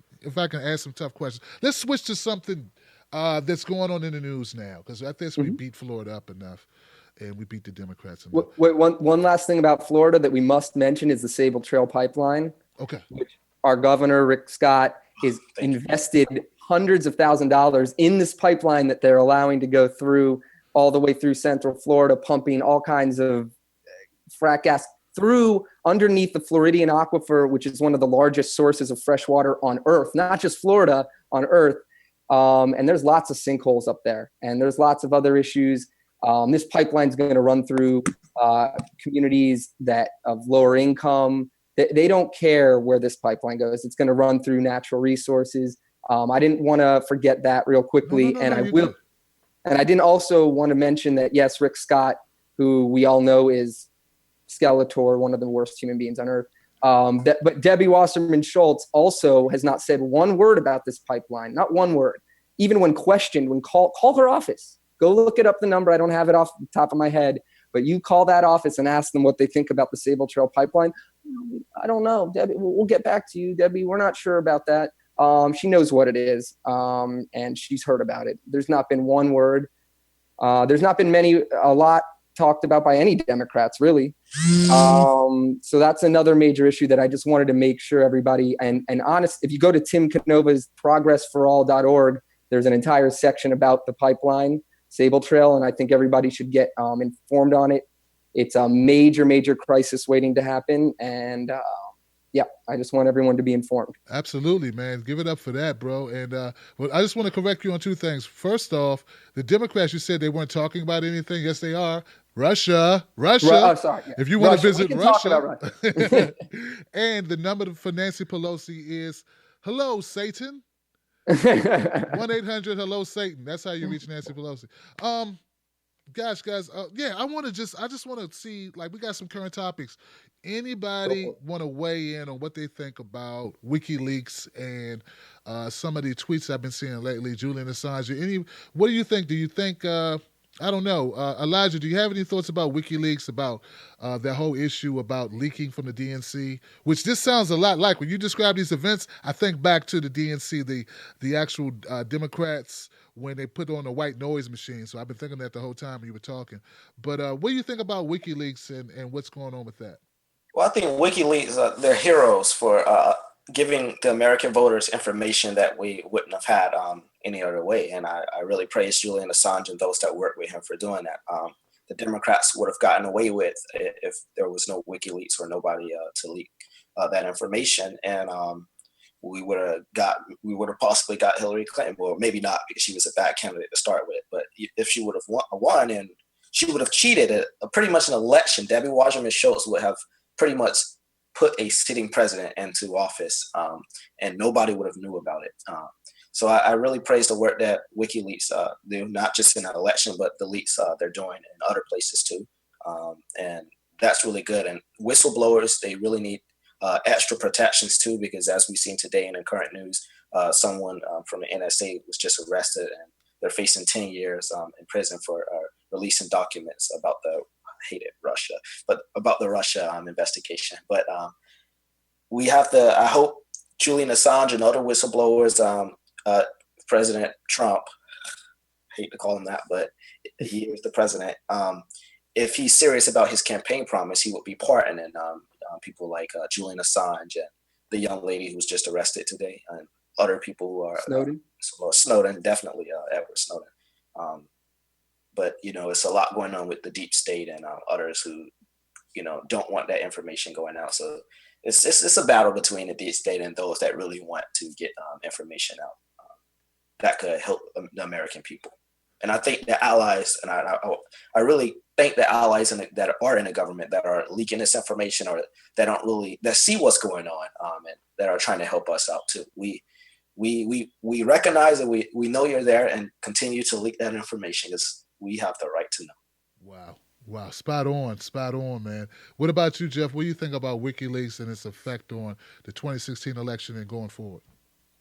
ask some tough questions. Let's switch to something that's going on in the news now, because I think we beat Florida up enough. And we beat the Democrats. Wait, one last thing about Florida that we must mention is the Sable Trail pipeline. Okay. Which our governor, Rick Scott, is invested hundreds of thousands of dollars in this pipeline that they're allowing to go through all the way through Central Florida, pumping all kinds of frack gas through underneath the Floridian Aquifer, which is one of the largest sources of fresh water on Earth, not just Florida, on Earth. And there's lots of sinkholes up there, and there's lots of other issues. This pipeline is going to run through communities of lower income. They don't care where this pipeline goes. It's going to run through natural resources. I didn't want to forget that real quickly, and I will. And I didn't also want to mention that, yes, Rick Scott, who we all know is Skeletor, one of the worst human beings on earth. But Debbie Wasserman Schultz also has not said one word about this pipeline, not one word. Even when questioned, call her office. Go look it up, the number. I don't have it off the top of my head, but you call that office and ask them what they think about the Sable Trail pipeline. I don't know, Debbie. We'll get back to you, Debbie. We're not sure about that. She knows what it is, and she's heard about it. There's not been one word. There's not been a lot talked about by any Democrats, really. So that's another major issue that I just wanted to make sure everybody, and honest, if you go to Tim Canova's progressforall.org, there's an entire section about the pipeline, Sable Trail, and I think everybody should get informed on it. It's a major, major crisis waiting to happen. And yeah, I just want everyone to be informed. Absolutely, man. Give it up for that, bro. And well, I just want to correct you on two things. First off, the Democrats, you said they weren't talking about anything. Yes, they are. Russia. Oh, sorry. Yeah. If you want to visit we can Russia. Talk about Russia. And the number for Nancy Pelosi is, hello, Satan. 1-800 hello Satan. That's how you reach Nancy Pelosi. Guys, yeah, I just want to see, like, we got some current topics. Anybody want to weigh in on what they think about WikiLeaks and some of the tweets I've been seeing lately, Julian Assange? What do you think? Do you think, I don't know, Elijah, do you have any thoughts about WikiLeaks, about that whole issue about leaking from the DNC? Which this sounds a lot like, when you describe these events, I think back to the DNC, the actual Democrats, when they put on a white noise machine. So I've been thinking that the whole time you were talking. But what do you think about WikiLeaks and what's going on with that? Well, I think WikiLeaks, they're heroes for giving the American voters information that we wouldn't have had any other way. And I really praise Julian Assange and those that work with him for doing that. The Democrats would have gotten away with if there was no WikiLeaks or nobody to leak that information. And we would have possibly got Hillary Clinton. Well, maybe not, because she was a bad candidate to start with. But if she would have won and she would have cheated at pretty much an election, Debbie Wasserman Schultz would have pretty much put a sitting president into office, and nobody would have knew about it. So I really praise the work that WikiLeaks do, not just in that election, but the leaks they're doing in other places too. And that's really good. And whistleblowers, they really need extra protections too, because as we've seen today in the current news, someone from the NSA was just arrested and they're facing 10 years in prison for releasing documents about the Russia investigation. But we have to, I hope Julian Assange and other whistleblowers, President Trump, I hate to call him that, but he is the president. If he's serious about his campaign promise, he would be pardoning people like Julian Assange and the young lady who was just arrested today, and other people who are Snowden, definitely Edward Snowden. But it's a lot going on with the deep state and others who don't want that information going out. So it's a battle between the deep state and those that really want to get information out that could help the American people. And I think the allies, and I really thank the allies that are in the government that are leaking this information, or that see what's going on, and that are trying to help us out too. We recognize that we know you're there, and continue to leak that information, because we have the right to know. Wow. Spot on, man. What about you, Geoff? What do you think about WikiLeaks and its effect on the 2016 election and going forward?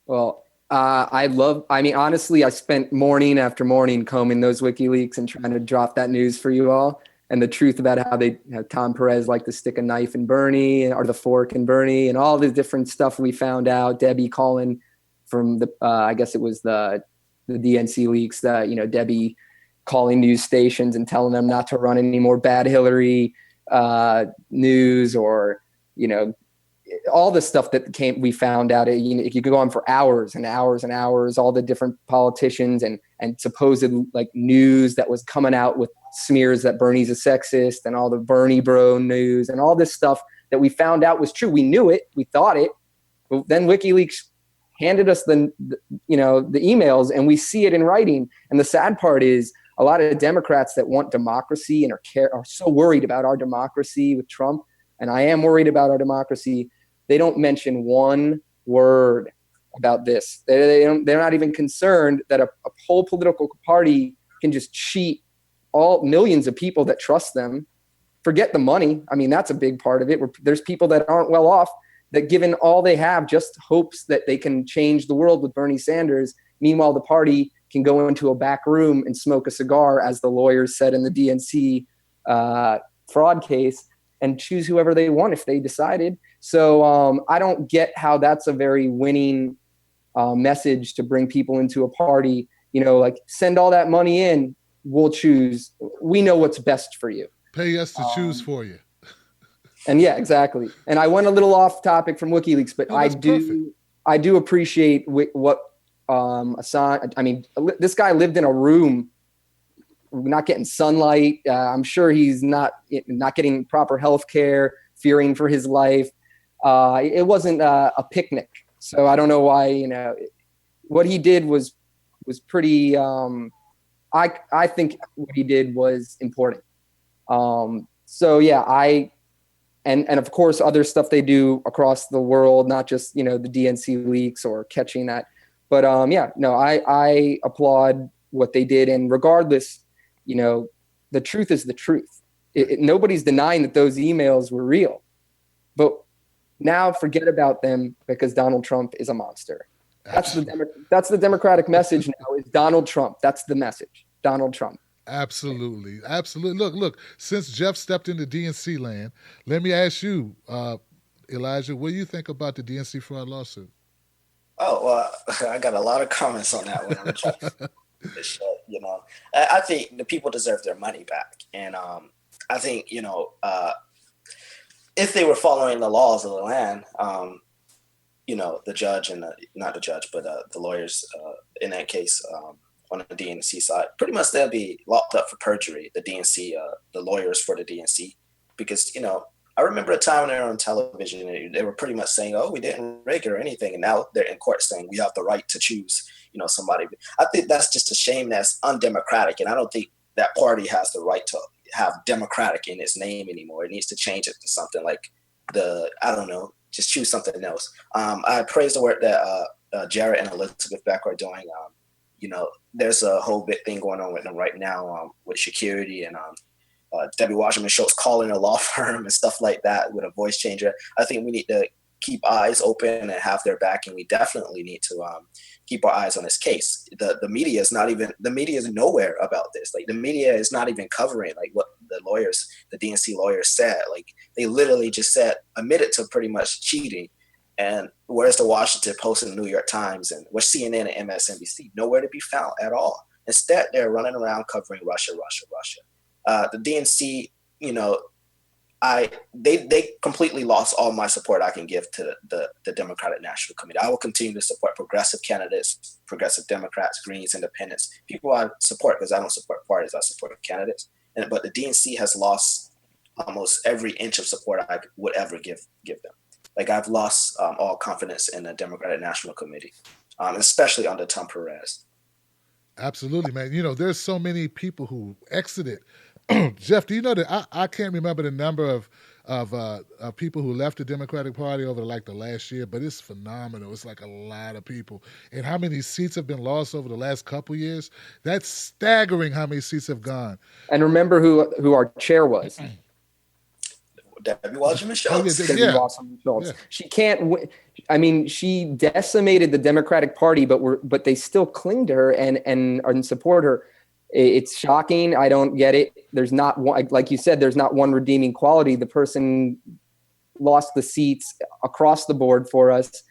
Well, honestly, I spent morning after morning combing those WikiLeaks and trying to drop that news for you all. And the truth about how Tom Perez liked to stick a knife in Bernie, or the fork in Bernie, and all the different stuff we found out. Debbie calling from I guess it was the DNC leaks, that, Debbie calling news stations and telling them not to run any more bad Hillary news, or, all the stuff that we found out. You could go on for hours and hours and hours, all the different politicians and supposed like news that was coming out with smears that Bernie's a sexist, and all the Bernie bro news and all this stuff that we found out was true. We knew it, we thought it, but then WikiLeaks handed us the emails, and we see it in writing. And the sad part is, a lot of Democrats that want democracy and are so worried about our democracy with Trump, and I am worried about our democracy, they don't mention one word about this. They're not even concerned that a whole political party can just cheat all millions of people that trust them. Forget the money. I mean, that's a big part of it. There's people that aren't well off, that given all they have just hopes that they can change the world with Bernie Sanders. Meanwhile, the party can go into a back room and smoke a cigar, as the lawyers said in the DNC fraud case, and choose whoever they want if they decided. So I don't get how that's a very winning message to bring people into a party. Like, send all that money in, we'll choose. We know what's best for you. Pay us to choose for you. And yeah, exactly. And I went a little off topic from WikiLeaks, but I do appreciate what Assange. I mean, this guy lived in a room, not getting sunlight. I'm sure he's not getting proper health care, fearing for his life. It wasn't a picnic. So I don't know why, what he did was pretty, I think what he did was important. So yeah, and of course other stuff they do across the world, not just, the DNC leaks or catching that. But I applaud what they did. And regardless, the truth is the truth. Nobody's denying that those emails were real. But now forget about them because Donald Trump is a monster. That's the Democratic message now is Donald Trump. That's the message. Donald Trump. Absolutely. Look, since Geoff stepped into DNC land, let me ask you, Elijah, what do you think about the DNC fraud lawsuit? Oh, well, I got a lot of comments on that one. I'm trying to I think the people deserve their money back. And I think, if they were following the laws of the land, the judge and not the judge, but the lawyers in that case on the DNC side, pretty much they'll be locked up for perjury, the DNC, the lawyers for the DNC, because, I remember a time when they were on television and they were pretty much saying, oh, we didn't rig it or anything. And now they're in court saying we have the right to choose, somebody. I think that's just a shame. That's undemocratic. And I don't think that party has the right to have democratic in its name anymore. It needs to change it to something like just choose something else. I praise the work that Jared and Elizabeth Beck are doing. There's a whole big thing going on with them right now with security and Debbie Wasserman Schultz calling a law firm and stuff like that with a voice changer. I think we need to keep eyes open and have their back, and we definitely need to keep our eyes on this case. The media is nowhere about this. Like the media is not even covering like what the DNC lawyers said. Like they literally just admitted to pretty much cheating. And where's the Washington Post and the New York Times and where's CNN and MSNBC? Nowhere to be found at all. Instead, they're running around covering Russia. The DNC, they completely lost all my support I can give to the Democratic National Committee. I will continue to support progressive candidates, progressive Democrats, Greens, Independents, people I support because I don't support parties, I support candidates. But the DNC has lost almost every inch of support I would ever give them. Like I've lost all confidence in the Democratic National Committee, especially under Tom Perez. Absolutely, man. There's so many people who exited. Geoff, do you know that I can't remember the number of people who left the Democratic Party over like the last year, but it's phenomenal. It's like a lot of people. And how many seats have been lost over the last couple years? That's staggering how many seats have gone. And remember who our chair was. Debbie Wasserman Schultz. Wasserman Schultz. Yeah. She can't win. I mean, she decimated the Democratic Party, but they still cling to her and support her. It's shocking. I don't get it. There's not one, like you said, there's not one redeeming quality. The person lost the seats across the board for us,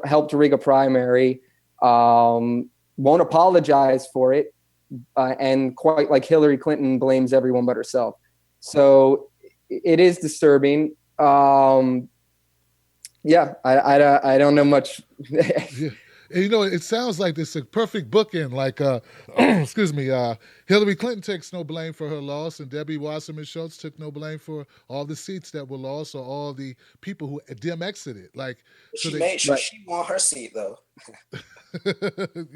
helped rig a primary, won't apologize for it, and quite like Hillary Clinton blames everyone but herself. So it is disturbing. I don't know much. Yeah. And, it sounds like it's a perfect bookend. Like, Hillary Clinton takes no blame for her loss, and Debbie Wasserman Schultz took no blame for all the seats that were lost or all the people who exited. Like, she made sure she won her seat, though.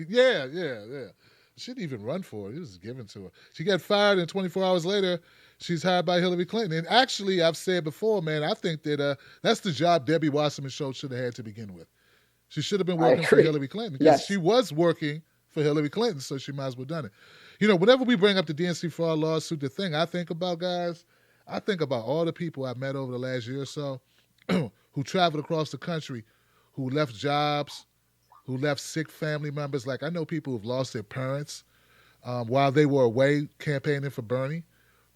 Yeah. She didn't even run for it. It was given to her. She got fired, and 24 hours later, she's hired by Hillary Clinton. And actually, I've said before, man, I think that that's the job Debbie Wasserman Schultz should have had to begin with. She should have been working for Hillary Clinton because She was working for Hillary Clinton, so she might as well done it. Whenever we bring up the DNC fraud lawsuit, the thing I think about, guys, I think about all the people I've met over the last year or so who traveled across the country, who left jobs, who left sick family members. Like I know people who've lost their parents while they were away campaigning for Bernie.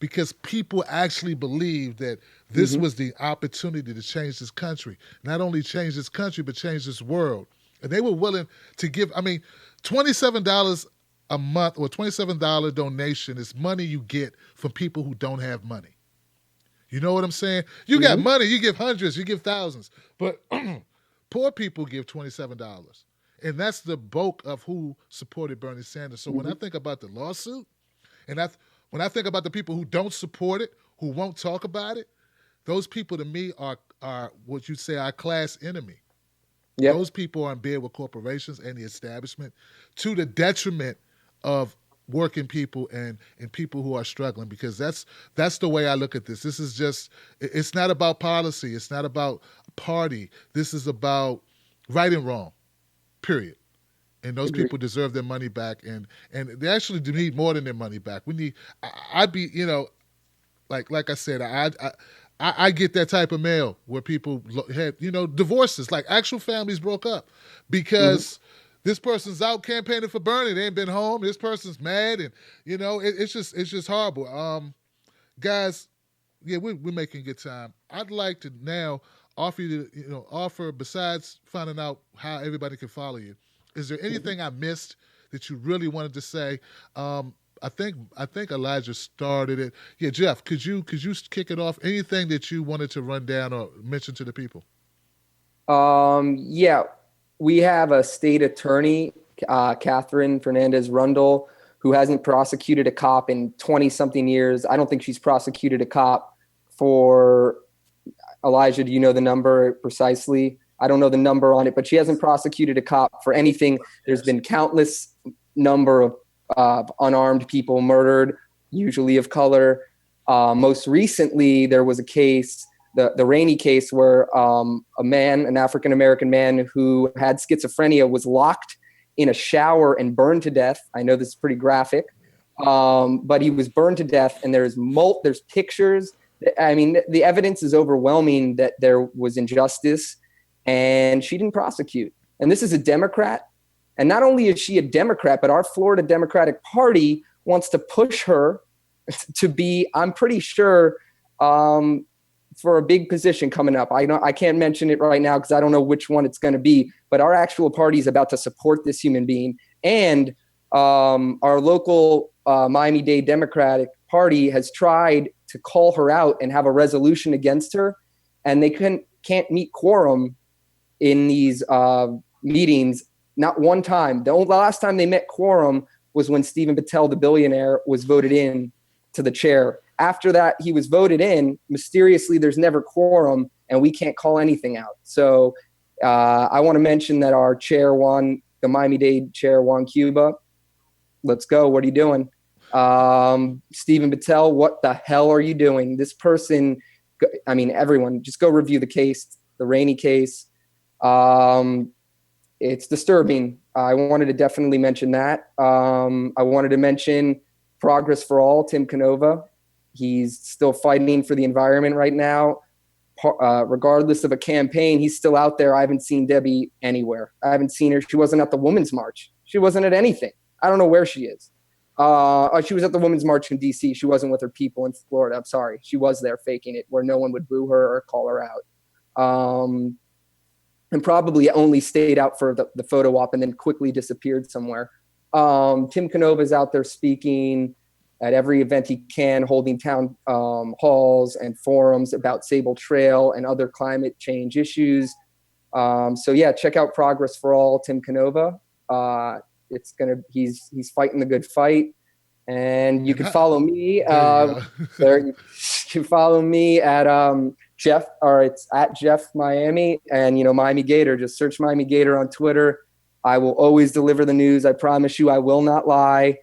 Because people actually believed that this was the opportunity to change this country. Not only change this country, but change this world. And they were willing to give, $27 a month or $27 donation is money you get from people who don't have money. You know what I'm saying? You got money, you give hundreds, you give thousands, but poor people give $27. And that's the bulk of who supported Bernie Sanders. So when I think about the lawsuit, and when I think about the people who don't support it, who won't talk about it, those people to me are what you say our class enemy. Yep. Those people are in bed with corporations and the establishment to the detriment of working people and people who are struggling, because that's the way I look at this. This is just, it's not about policy. It's not about party. This is about right and wrong, period. And those people deserve their money back, and they actually need more than their money back. We need, I'd be, like I said, I get that type of mail where people had, divorces, like actual families broke up because this person's out campaigning for Bernie. They ain't been home. This person's mad, and it's just horrible. Guys, yeah, we're making good time. I'd like to now offer you to, offer, besides finding out how everybody can follow you, is there anything I missed that you really wanted to say? I think Elijah started it. Yeah, Geoff, could you kick it off? Anything that you wanted to run down or mention to the people? Yeah, we have a state attorney, Catherine Fernandez Rundle, who hasn't prosecuted a cop in 20-something years. I don't think she's prosecuted a cop for, Elijah, do you know the number precisely? I don't know the number on it, but she hasn't prosecuted a cop for anything. There's been countless number of unarmed people murdered, usually of color. Most recently, there was a case, the Rainey case, where an African-American man who had schizophrenia was locked in a shower and burned to death. I know this is pretty graphic, but he was burned to death, and there's pictures. I mean, the evidence is overwhelming that there was injustice, and she didn't prosecute. And this is a Democrat. And not only is she a Democrat, but our Florida Democratic Party wants to push her to be, I'm pretty sure, for a big position coming up. I can't mention it right now because I don't know which one it's going to be, but our actual party is about to support this human being. And our local Miami-Dade Democratic Party has tried to call her out and have a resolution against her, and they can't meet quorum in these meetings. Not one time. The last time they met quorum was when Stephen Patel, the billionaire, was voted in to the chair. After that, he was voted in. Mysteriously, there's never quorum, and we can't call anything out. So I want to mention that our chair won, the Miami-Dade chair, Juan Cuba. Let's go. What are you doing? Stephen Patel, what the hell are you doing? This person, I mean, everyone, just go review the case, the Rainey case. It's disturbing. I wanted to definitely mention that. I wanted to mention Progress for All, Tim Canova. He's still fighting for the environment right now. Regardless of a campaign, he's still out there. I haven't seen Debbie anywhere. I haven't seen her. She wasn't at the Women's March. She wasn't at anything. I don't know where she is. She was at the Women's March in D.C. She wasn't with her people in Florida. I'm sorry. She was there faking it where no one would boo her or call her out. And probably only stayed out for the photo op and then quickly disappeared somewhere. Tim Canova is out there speaking at every event he can, holding town halls and forums about Sable Trail and other climate change issues. So yeah, check out Progress for All, Tim Canova. He's fighting the good fight. And you can follow me. You can follow me at Geoff, or it's at Geoff Miami, and Miami Gator. Just search Miami Gator on Twitter. I will always deliver the news. I promise you, I will not lie,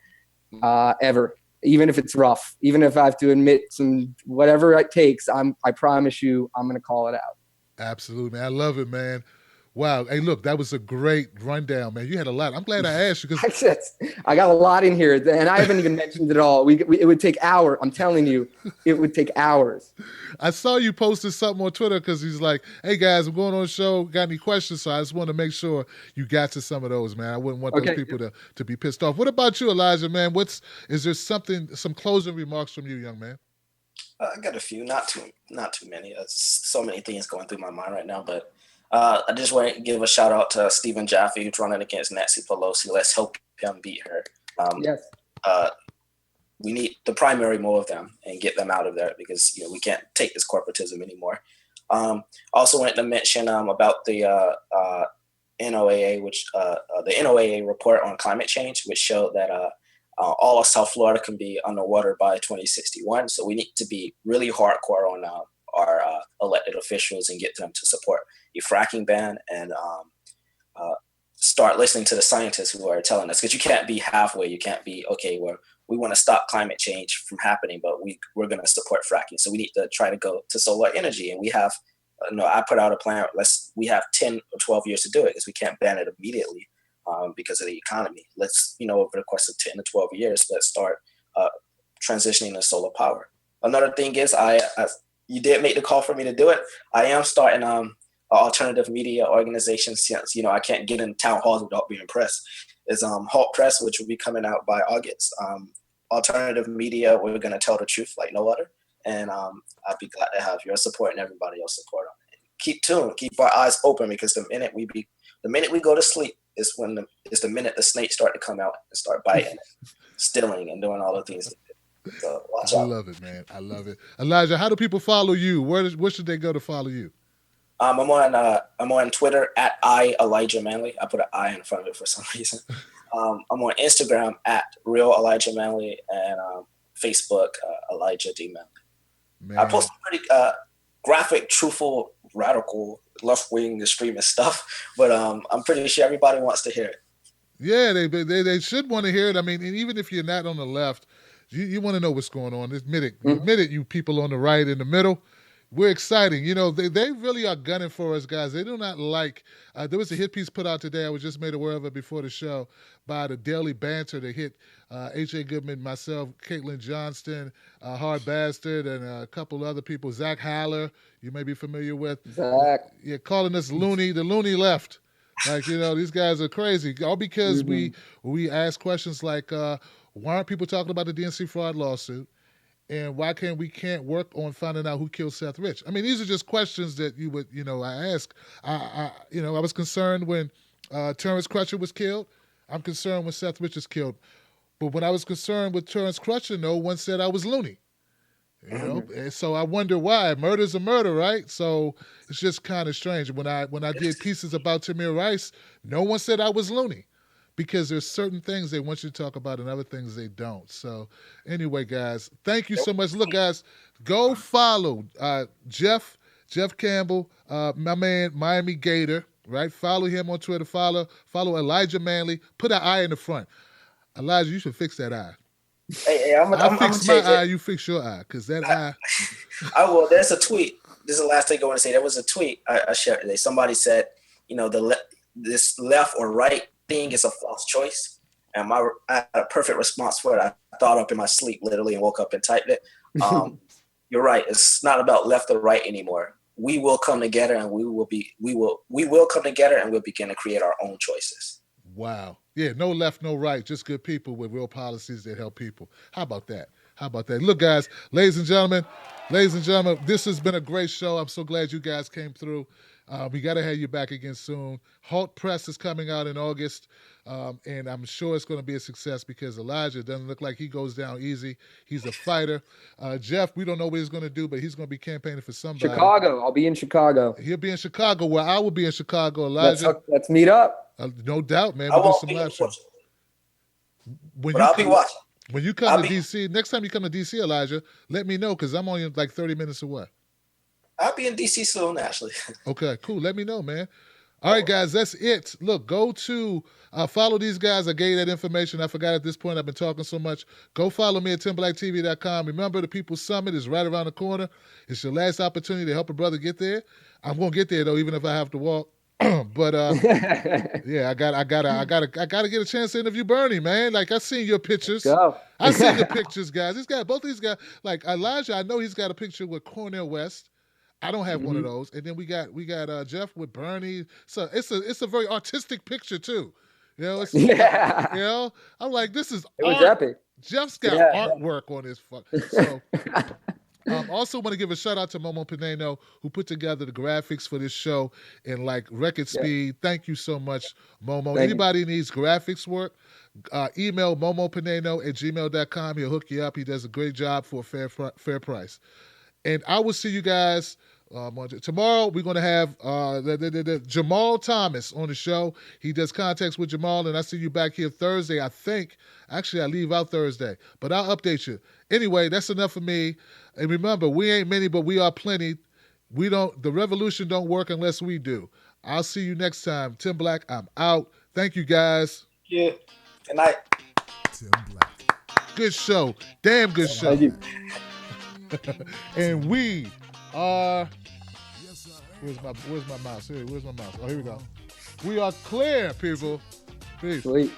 ever. Even if it's rough, even if I have to admit some whatever it takes, I promise you, I'm going to call it out. Absolutely, man. I love it, man. Wow. Hey, look, that was a great rundown, man. You had a lot. I'm glad I asked you because I got a lot in here, and I haven't even mentioned it all. It would take hours. I'm telling you, it would take hours. I saw you posted something on Twitter because he's like, "Hey guys, I'm going on the show. Got any questions?" So I just want to make sure you got to some of those, man. I wouldn't want those people to be pissed off. What about you, Elijah, man? Is there some closing remarks from you, young man? I got a few, not too many. So many things going through my mind right now, but. I just want to give a shout out to Stephen Jaffe, who's running against Nancy Pelosi. Let's help him beat her. Yes. We need to primary more of them and get them out of there because we can't take this corporatism anymore. Also wanted to mention about the NOAA, which the NOAA report on climate change, which showed that all of South Florida can be underwater by 2061. So we need to be really hardcore on our elected officials and get them to support a fracking ban and start listening to the scientists who are telling us, because you can't be halfway. You can't be, okay, we want to stop climate change from happening, but we're going to support fracking. So we need to try to go to solar energy. And we have, I put out a plan. We have 10 or 12 years to do it because we can't ban it immediately because of the economy. Let's, over the course of 10 to 12 years, let's start transitioning to solar power. Another thing is you did make the call for me to do it. I am starting an alternative media organization since, I can't get in town halls without being pressed. Is Halt Press, which will be coming out by August. Alternative media, we're going to tell the truth like no other. And I'd be glad to have your support and everybody else's support on it. Keep tuned, keep our eyes open, because the minute we go to sleep is the minute the snakes start to come out and start biting, stealing, and doing all the things. So watch out. I love it, man. I love it. Elijah, how do people follow you? Where should they go to follow you? I'm on Twitter at Elijah Manley. I put an I in front of it for some reason. I'm on Instagram at Real Elijah Manley and Facebook Elijah D Manley. Man. I post some pretty graphic, truthful, radical, left-wing extremist stuff, but I'm pretty sure everybody wants to hear it. Yeah, they should want to hear it. I mean, and even if you're not on the left, you want to know what's going on. Admit it, you people on the right in the middle. We're exciting. They really are gunning for us, guys. They do not like there was a hit piece put out today. I was just made aware of it before the show by the Daily Banter that hit H.A. Goodman, myself, Caitlin Johnston, Hard Bastard, and a couple other people. Zach Haller, you may be familiar with. Zach. Yeah, calling us loony, the loony left. Like, these guys are crazy. All because we ask questions like, why aren't people talking about the DNC fraud lawsuit? And why we can't work on finding out who killed Seth Rich? I mean, these are just questions that you would, I ask. I was concerned when Terrence Crutcher was killed. I'm concerned when Seth Rich is killed. But when I was concerned with Terrence Crutcher, no one said I was loony. And so I wonder why. Murder's a murder, right? So it's just kind of strange. When I did pieces about Tamir Rice, no one said I was loony. Because there's certain things they want you to talk about and other things they don't. So anyway, guys, thank you so much. Look, guys, go follow Geoff Campbell, my man, Miami Gator, right? Follow him on Twitter. Follow Elijah Manley. Put an I in the front. Elijah, you should fix that eye. Hey, I'm fix my eye, you fix your eye, because that eye. I will. There's a tweet. This is the last thing I want to say. There was a tweet I shared today. Somebody said, this left or right thing is a false choice, and I had a perfect response for it. I thought up in my sleep literally and woke up and typed it. You're right. It's not about left or right anymore. We will come together, and we will come together, and we'll begin to create our own choices. Wow. Yeah. No left, no right. Just good people with real policies that help people. How about that? Look, guys, ladies and gentlemen, this has been a great show. I'm so glad you guys came through. We got to have you back again soon. Halt Press is coming out in August, and I'm sure it's going to be a success because Elijah doesn't look like he goes down easy. He's a fighter. Jeff, we don't know what he's going to do, but he's going to be campaigning for somebody. Chicago. I'll be in Chicago. He'll be in Chicago, where I will be in Chicago, Elijah. Let's meet up. No doubt, man. We'll do some live shows. I'll be watching. When you come to D.C., next time you come to D.C., Elijah, let me know because I'm only like 30 minutes away. I'll be in D.C. soon, actually. Okay, cool. Let me know, man. All right, guys, that's it. Look, go to follow these guys. I gave that information. I forgot at this point. I've been talking so much. Go follow me at timblacktv.com. Remember, the People's Summit is right around the corner. It's your last opportunity to help a brother get there. I'm going to get there, though, even if I have to walk. But yeah, I gotta get a chance to interview Bernie, man. Like I seen your pictures. I seen the pictures, guys. Both these guys, like Elijah. I know he's got a picture with Cornel West. I don't have one of those. And then we got Geoff with Bernie. So it's a very artistic picture too. I'm like, this is it was epic. Geoff's got artwork on his fuck. So Also want to give a shout out to Momo Pineno, who put together the graphics for this show in like record speed. Thank you so much, Momo. Anybody needs graphics work, email momopineno@gmail.com. He'll hook you up. He does a great job for a fair price. And I will see you guys tomorrow. We're going to have Jamal Thomas on the show. He does contacts with Jamal, and I see you back here Thursday, I think. Actually, I leave out Thursday, but I'll update you. Anyway, that's enough for me. And remember, we ain't many, but we are plenty. The revolution don't work unless we do. I'll see you next time. Tim Black, I'm out. Thank you, guys. Yeah. Good night. Tim Black. Good show. Damn good show. Thank you. And we are. Where's my mouse? Where's my mouse? Oh, here we go. We are clear, people. Peace. Sweet.